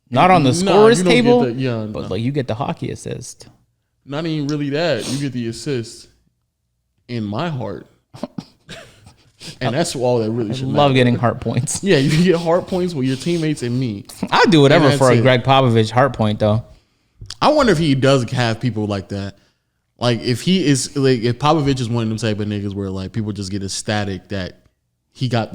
Not on the scorer's table, but like you get the hockey assist. Not even really that. You get the assist in my heart. And that's all that really should matter. Love getting heart points. Yeah, you get heart points with your teammates and me. I'll do whatever for a Greg Popovich heart point, though. I wonder if he does have people like that. Like, if he is, like, if Popovich is one of them type of niggas where, like, people just get ecstatic that I got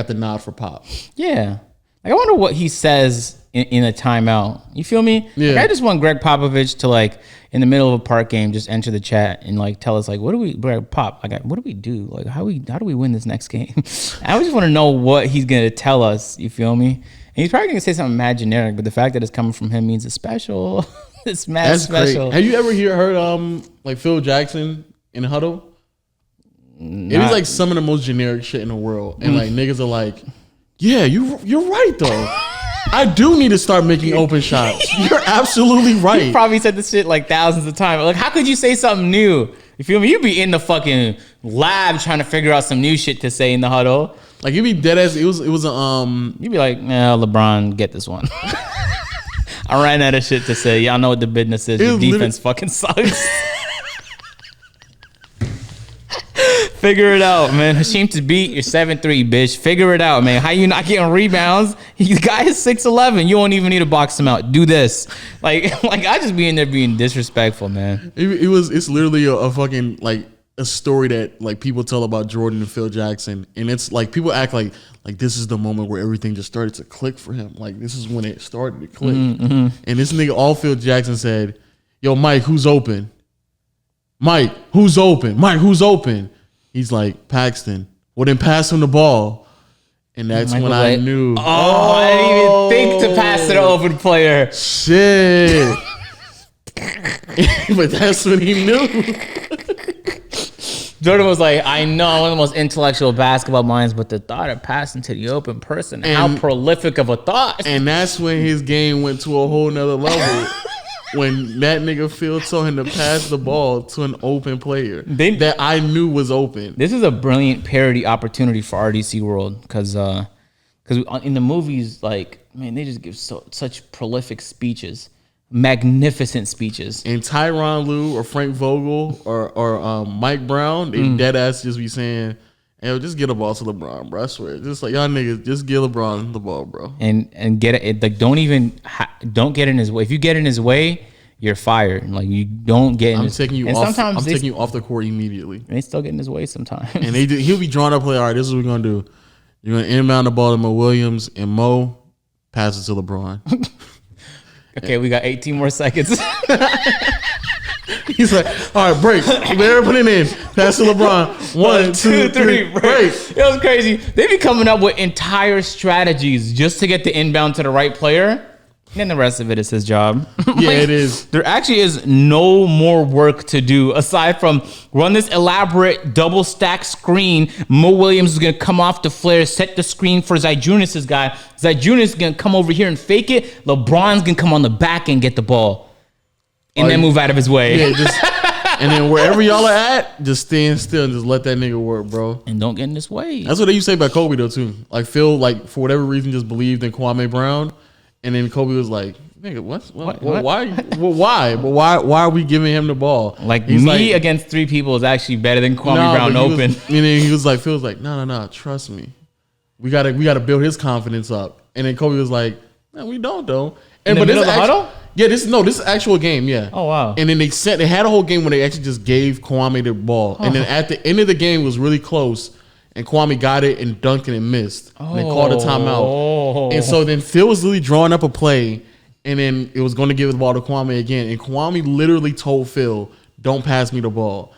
the nod for Pop. Yeah. Like, I wonder what he says in a timeout. You feel me? Yeah. Like, I just want Greg Popovich to, like, in the middle of a park game, just enter the chat and, like, tell us, like, what do we do? Like, how do we win this next game? I just want to know what he's going to tell us. You feel me? And he's probably going to say something mad generic, but the fact that it's coming from him means it's special. It's mad That's special. Great. Have you ever heard like Phil Jackson in Huddle? It is like some of the most generic shit in the world, and like niggas are like, "Yeah, you're right though. I do need to start making open shots. You're absolutely right." You probably said this shit like thousands of times. Like, how could you say something new? You feel me? You'd be in the fucking lab trying to figure out some new shit to say in the huddle. Like, you'd be dead ass. It was You'd be like, "Yeah, LeBron, get this one." I ran out of shit to say. Y'all know what the business is. Your defense fucking sucks. Figure it out, man. Hashim to beat, you're 7'3", bitch. Figure it out, man. How you not getting rebounds? The guy is 6'11". You don't even need to box him out. Do this. Like I just be in there being disrespectful, man. It's literally a fucking, like, a story that, like, people tell about Jordan and Phil Jackson, and it's like people act like this is the moment where everything just started to click for him. Like, this is when it started to click. And this nigga, all Phil Jackson said, "Yo, Mike, who's open? Mike, who's open? Mike, who's open?" He's like, "Paxton." Well, then pass him the ball. And that's when I knew. Oh, I didn't even think to pass to the open player. Shit. But that's when he knew. Jordan was like, I know I'm one of the most intellectual basketball minds, but the thought of passing to the open person, how prolific of a thought. And that's when his game went to a whole nother level. When that nigga Phil told him to pass the ball to an open player that I knew was open. This is a brilliant parody opportunity for RDC World because in the movies, like, man, they just give such prolific speeches. Magnificent speeches. And Tyronn Lue or Frank Vogel or Mike Brown, they dead ass just be saying, "Hey, just get a ball to LeBron, bro. I swear, just like y'all niggas, just give LeBron the ball, bro." And get it. Like, don't get in his way. If you get in his way, you're fired. Like, you don't get in. I'm taking you off the court immediately. And they still get in his way sometimes. And he'll be drawn up. Like, all right, this is what we're gonna do. You're gonna inbound the ball to Mo Williams, and Mo pass it to LeBron. Okay, we got 18 more seconds. He's like, all right, break. Better put it in. Pass to LeBron. 1, 2, 3, break. It was crazy. They be coming up with entire strategies just to get the inbound to the right player. And then the rest of it is his job. Yeah, it is. There actually is no more work to do aside from run this elaborate double stack screen. Mo Williams is going to come off the flare, set the screen for Zajunas' guy. Zajunas is going to come over here and fake it. LeBron's going to come on the back and get the ball. And then move out of his way. Yeah, and then wherever y'all are at, just stand still and just let that nigga work, bro. And don't get in his way. That's what they used to say about Kobe, though, too. Like, Phil, like, for whatever reason, just believed in Kwame Brown. And then Kobe was like, Nigga, what? What? Why? Why? But why are we giving him the ball? Like He's me against 3 people is actually better than Kwame Brown open. And then he was like, Phil's like, no, trust me. We gotta build his confidence up. And then Kobe was like, no, we don't though. And but middle of the huddle? Yeah, this is actual game, yeah. Oh wow. And then they had a whole game where they actually just gave Kwame the ball. And then at the end of the game it was really close. And Kwame got it and dunked it and missed. And they called a timeout. And so then Phil was literally drawing up a play. And then it was going to give the ball to Kwame again. And Kwame literally told Phil, don't pass me the ball.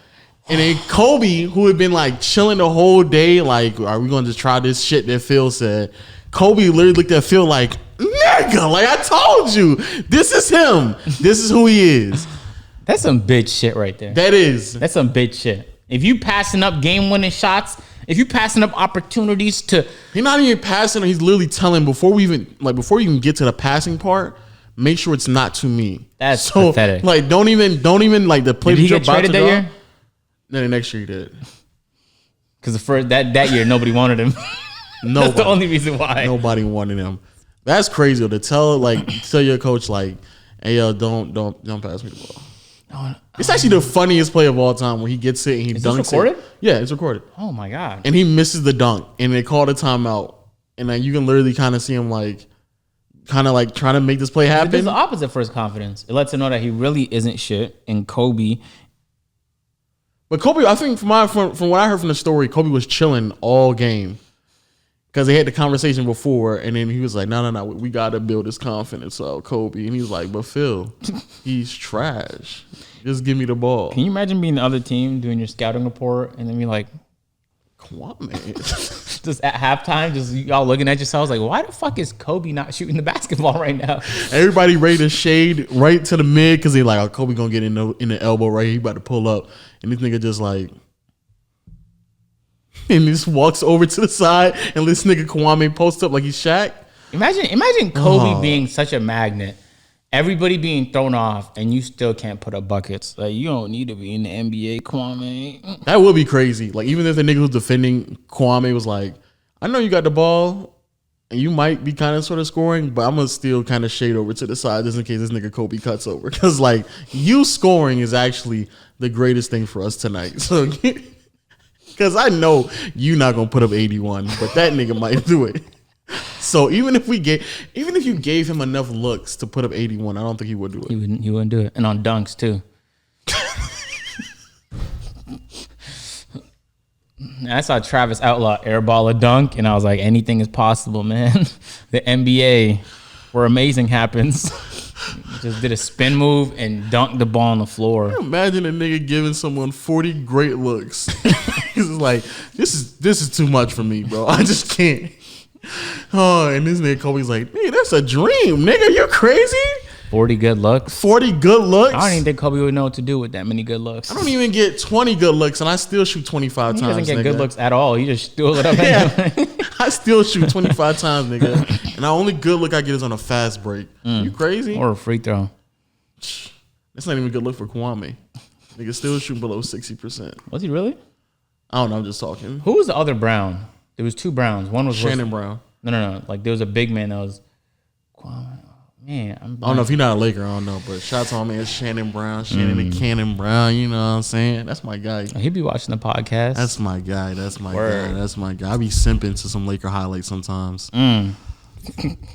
And then Kobe, who had been like chilling the whole day, like, are we going to just try this shit that Phil said? Kobe literally looked at Phil like, nigga, like I told you, this is him. This is who he is. That's some bitch shit right there. That's some bitch shit. If you passing up game-winning shots, if you passing up opportunities to... He's not even passing, he's literally telling before you even get to the passing part, make sure it's not to me. That's so pathetic. Like, don't even like the play. Did he get traded that year? No, the next year he did. Because the first that year nobody wanted him. That's the only reason why. Nobody wanted him. That's crazy to tell your coach like, hey yo, don't pass me the ball. No, it's actually the funniest play of all time when he gets it and he dunks this recorded? it. Yeah, it's recorded. Oh my god. And he misses the dunk and they called a timeout. And then you can literally kind of see him like trying to make this play happen. It does the opposite for his confidence. It lets him know that he really isn't shit. And Kobe. But Kobe, I think from what I heard from the story, Kobe was chilling all game. Because they had the conversation before, and then he was like, no, we got to build his confidence out, Kobe. And he's like, but Phil, he's trash. Just give me the ball. Can you imagine being the other team doing your scouting report and then be like, come on, man. Just at halftime, just y'all looking at yourselves like, why the fuck is Kobe not shooting the basketball right now? Everybody ready to shade right to the mid because they like, oh, Kobe going to get in the elbow right here. He about to pull up. And this nigga just like... And just walks over to the side and this nigga Kwame posts up like he's Shaq. Imagine Kobe being such a magnet. Everybody being thrown off and you still can't put up buckets. Like, you don't need to be in the NBA, Kwame. That would be crazy. Like, even if the nigga who's defending Kwame was like, I know you got the ball and you might be kind of sort of scoring, but I'm going to still kind of shade over to the side just in case this nigga Kobe cuts over. Because, like, you scoring is actually the greatest thing for us tonight. So... Because I know you're not going to put up 81, but that nigga might do it. So even if you gave him enough looks to put up 81, I don't think he would do it. He wouldn't do it. And on dunks, too. I saw Travis Outlaw airball a dunk, and I was like, anything is possible, man. The NBA, where amazing happens. Just did a spin move and dunked the ball on the floor. Imagine a nigga giving someone 40 great looks. He's like, this is too much for me, bro. I just can't. Oh, and this nigga Kobe's like, nigga, that's a dream, nigga. You crazy? 40 good looks. 40 good looks. I don't even think Kobe would know what to do with that many good looks. I don't even get 20 good looks, and I still shoot 25 times. He doesn't get nigga. good looks at all. He just steals it up. Anyway. I still shoot 25 times, nigga. And the only good look I get is on a fast break. You crazy? Or a free throw. That's not even a good look for Kwame. Nigga still shooting below 60%. Was he really? I don't know. I'm just talking. Who was the other Brown? There was 2 Browns. One was Shannon Brown. No. Like there was a big man that was Kwame. Man, I don't know if he's not a Laker. I don't know, but shout out to my man Shannon Brown, Shannon the Cannon Brown. You know what I'm saying? That's my guy. He'd be watching the podcast. That's my guy. That's my guy. That's my guy. I be simping to some Laker highlights sometimes.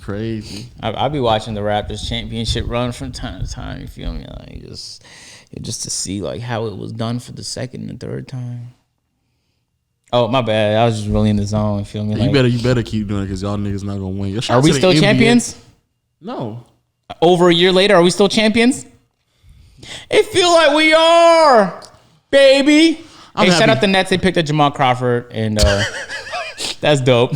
Crazy. I be watching the Raptors championship run from time to time. You feel me? Like just to see like how it was done for the second and third time. Oh, my bad. I was just really in the zone. You feel me? Like, you better keep doing it because y'all niggas not gonna win. Are we still champions? No. Over a year later, are we still champions? It feel like we are, baby. Shout out the Nets. They picked up Jamal Crawford, and that's dope.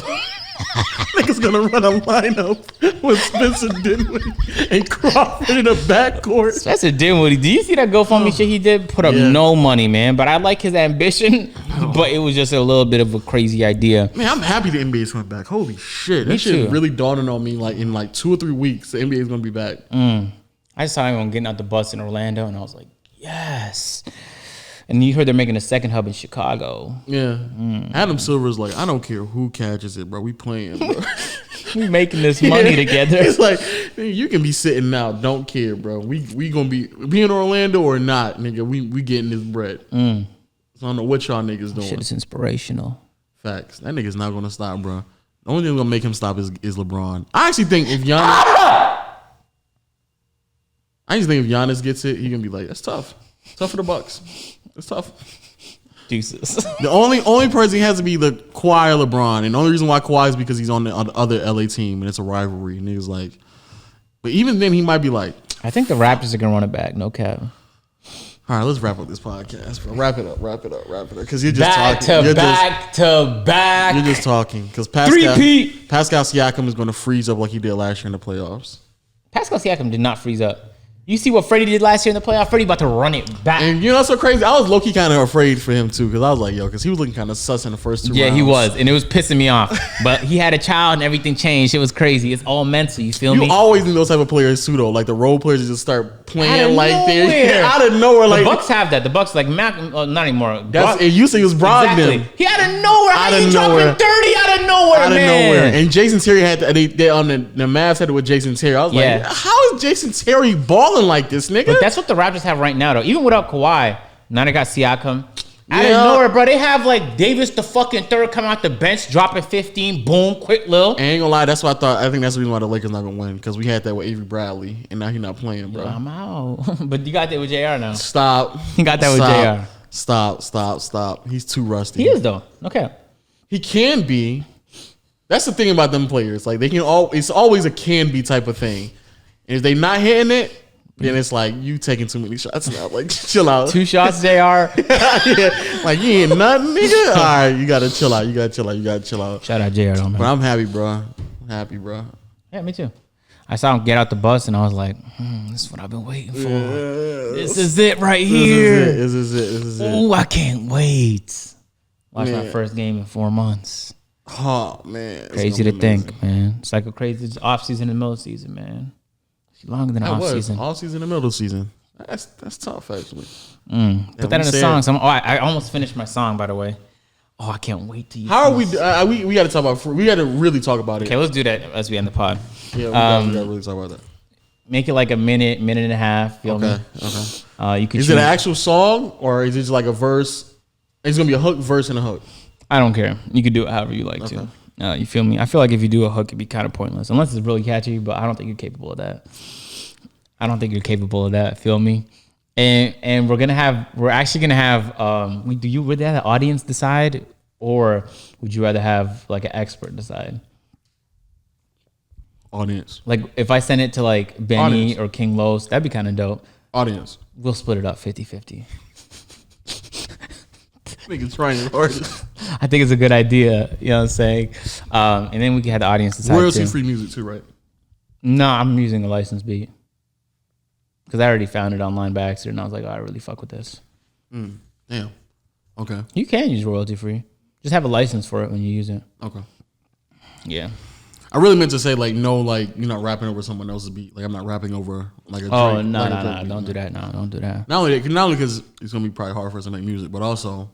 Niggas gonna run a lineup with Spencer Dinwiddie and Crawford in the backcourt. Spencer Dinwiddie. Do you see that GoFundMe shit he did? Put up no money, man. But I like his ambition. But it was just a little bit of a crazy idea. Man, I'm happy the NBA is coming back. Holy shit. That shit really dawning on me like in like 2 or 3 weeks. The NBA is gonna be back. I saw him getting out the bus in Orlando, and I was like, yes. And you heard they're making a second hub in Chicago. Yeah. Adam Silver's like, I don't care who catches it, bro. We playing, bro. We making this money together. It's like, nigga, you can be sitting out, don't care, bro. We gonna be in Orlando or not, nigga. We getting this bread. So I don't know what y'all niggas doing. Shit is inspirational. Facts. That nigga's not gonna stop, bro. The only thing that's gonna make him stop is LeBron. I actually think if Giannis gets it, he gonna be like, that's tough. Tough for the Bucks. It's tough. Deuces. The only person he has to be the Kawhi or LeBron, and the only reason why Kawhi is because he's on the other LA team and it's a rivalry. And niggas like, but even then he might be like, I think the Raptors are gonna run it back. No cap. all right, let's wrap up this podcast, bro. Wrap it up. Because you're just Back talking. to back to back. You're just talking. Because Three-peat. Pascal Siakam is going to freeze up like he did last year in the playoffs. Pascal Siakam did not freeze up. You see what Freddie did last year in the playoff? Freddie about to run it back. And you know what's so crazy? I was low-key kind of afraid for him, too, because I was like, yo, because he was looking kind of sus in the first 2 rounds. Yeah, he was, and it was pissing me off. But he had a child and everything changed. It was crazy. It's all mental, you feel me? You always need those type of players, too, though. Like the role players that just start playing like they're out of nowhere. The Like Bucks have that. The Bucks, like, not anymore. That's, it used to he was Brogdon. He out of nowhere. How you dropping 30 out of nowhere, man? And Jason Terry had they on the Mavs had it with Jason Terry. I was like, how is Jason Terry balling like this, nigga? But that's what the Raptors have right now, though. Even without Kawhi, now they got Siakam. Out of nowhere, bro. They have like Davis the fucking third coming out the bench, dropping 15, boom, quick lil. Ain't gonna lie, that's what I thought. I think that's the reason why the Lakers not gonna win, because we had that with Avery Bradley, and now he's not playing, bro. I'm out. But you got that with JR now. Stop. You got that with JR. Stop. He's too rusty. He is though. Okay. He can be. That's the thing about them players. Like they can all. It's always a can be type of thing. And if they not hitting it, then it's like you taking too many shots now. Like chill out. 2 shots, JR. Yeah. Like you ain't nothing, nigga. All right, you gotta chill out. You gotta chill out. Shout out JR, though, man. But I'm happy, bro. I'm happy, bro. Yeah, me too. I saw him get out the bus and I was like, this is what I've been waiting for. This is it right here. This is it. Ooh, I can't wait. Watch my first game in 4 months. Oh man, crazy to think, man. It's like a crazy off season and middle season, man. It's longer than off season. Off season and middle season. That's tough, actually. Put that in the song. I almost finished my song, by the way. Oh, I can't wait to use. How are we? We got to talk about. We got to really talk about it. Okay, let's do that as we end the pod. Yeah, we got to really talk about that. Make it like a minute and a half. Feel me? Okay. You can. Is it an actual song or is it just like a verse? It's gonna be a hook, verse, and a hook. I don't care. You can do it however you like to. You feel me? I feel like if you do a hook, it'd be kind of pointless unless it's really catchy. But I don't think you're capable of that. Feel me? And we're actually gonna have. Would you rather have the audience decide, or would you rather have like an expert decide? Audience. Like if I send it to like Benny or King Los, that'd be kind of dope. Audience. We'll split it up 50-50. I think it's trying hard. I think it's a good idea. You know what I'm saying? And then we can have the audience decide. Royalty free music too, right? No, I'm using a licensed beat. Because I already found it online by accident. And I was like, oh, I really fuck with this. Damn. Okay. You can use royalty free. Just have a license for it when you use it. Okay. Yeah. I really meant to say like no, like you're not rapping over someone else's beat. Like I'm not rapping over like a. Oh Drake, no, like no, don't do that. No, don't do that. Not only because it's gonna be probably hard for us to make music, but also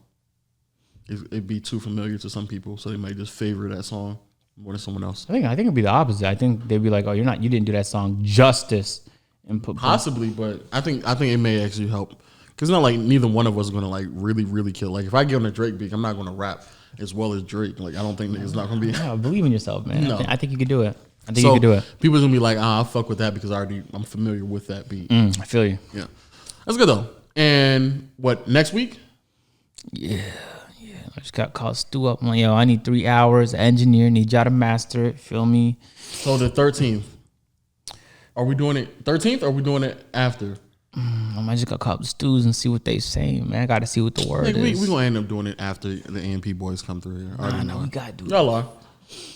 it'd be too familiar to some people, so they might just favor that song more than someone else. I think it'd be the opposite. I think they'd be like, oh, you didn't do that song justice. And possibly, but I think it may actually help because it's not like neither one of us is gonna like really kill. Like if I get on a Drake beat, I'm not gonna rap as well as Drake. Like I don't think it's not gonna be. Yeah, believe in yourself, man. No. I think you could do it. You could do it. People's gonna be like, I'll fuck with that because I'm familiar with that beat. I feel you. Yeah, that's good though. And what next week? Yeah. I just got called Stu up. I'm like, yo, I need 3 hours. Engineer, need y'all to master it. Feel me? So the 13th. Are we doing it 13th or are we doing it after? I just got called the Stews and see what they say, man. I got to see what the word is. We're going to end up doing it after the AMP boys come through here. I know. We got to do it. Y'all are.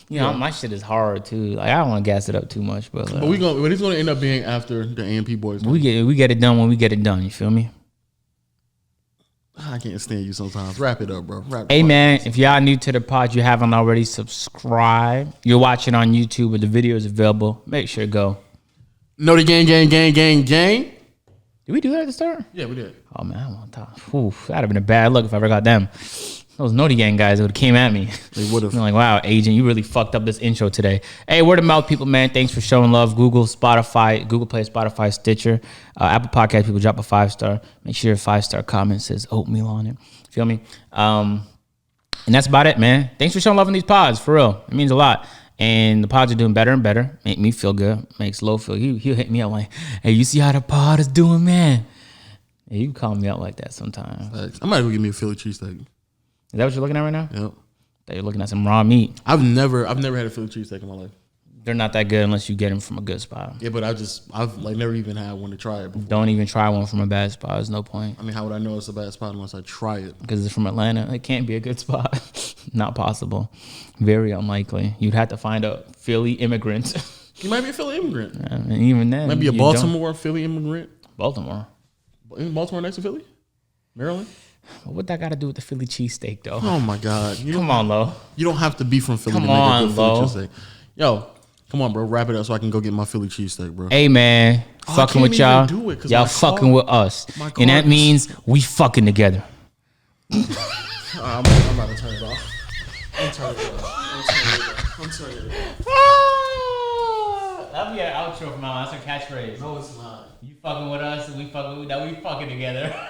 You know, my shit is hard, too. Like, I don't want to gas it up too much. But it's going to end up being after the AMP boys come. We get it done when we get it done. You feel me? I can't stand you sometimes. Wrap it up, bro. Hey, man, if y'all new to the pod, you haven't already, subscribe. You're watching on YouTube, but the video is available. Make sure to go. Know the gang. Did we do that at the start? Yeah, we did. Oh, man, I'm on top. Ooh, that'd have been a bad look if I ever got them. Those Naughty Gang guys would have came at me. They would have. I'm like, wow, agent, you really fucked up this intro today. Hey, word of mouth, people, man. Thanks for showing love. Google, Spotify, Google Play, Spotify, Stitcher, Apple Podcast. People drop a 5-star. Make sure your 5-star comment says oatmeal on it. Feel me? And that's about it, man. Thanks for showing love in these pods, for real. It means a lot. And the pods are doing better and better. Make me feel good. Makes Lo feel. He'll hit me up like, hey, you see how the pod is doing, man? Yeah, you call me out like that sometimes. I might go get me a Philly cheesesteak. Is that what you're looking at right now? Yep. That you're looking at some raw meat. I've never had a Philly cheesesteak in my life. They're not that good unless you get them from a good spot. Yeah, but I've like never even had one to try it before. Don't even try one from a bad spot. There's no point. I mean, how would I know it's a bad spot unless I try it? Because it's from Atlanta. It can't be a good spot. Not possible. Very unlikely. You'd have to find a Philly immigrant. You might be a Philly immigrant. And even then. Maybe a Baltimore or Philly immigrant. Baltimore. Isn't Baltimore next to Philly? Maryland? What that got to do with the Philly cheesesteak, though? Oh, my God. Come on, Lo. You don't have to be from Philly to make a good Philly cheesesteak. Yo, come on, bro. Wrap it up so I can go get my Philly cheesesteak, bro. Hey, man. Fucking with y'all. Y'all fucking with us. And that means we fucking together. I'm about to turn it off. I'm turning it off. That'll be an outro from my. That's our catchphrase. No, it's not. You fucking with us and we fucking together.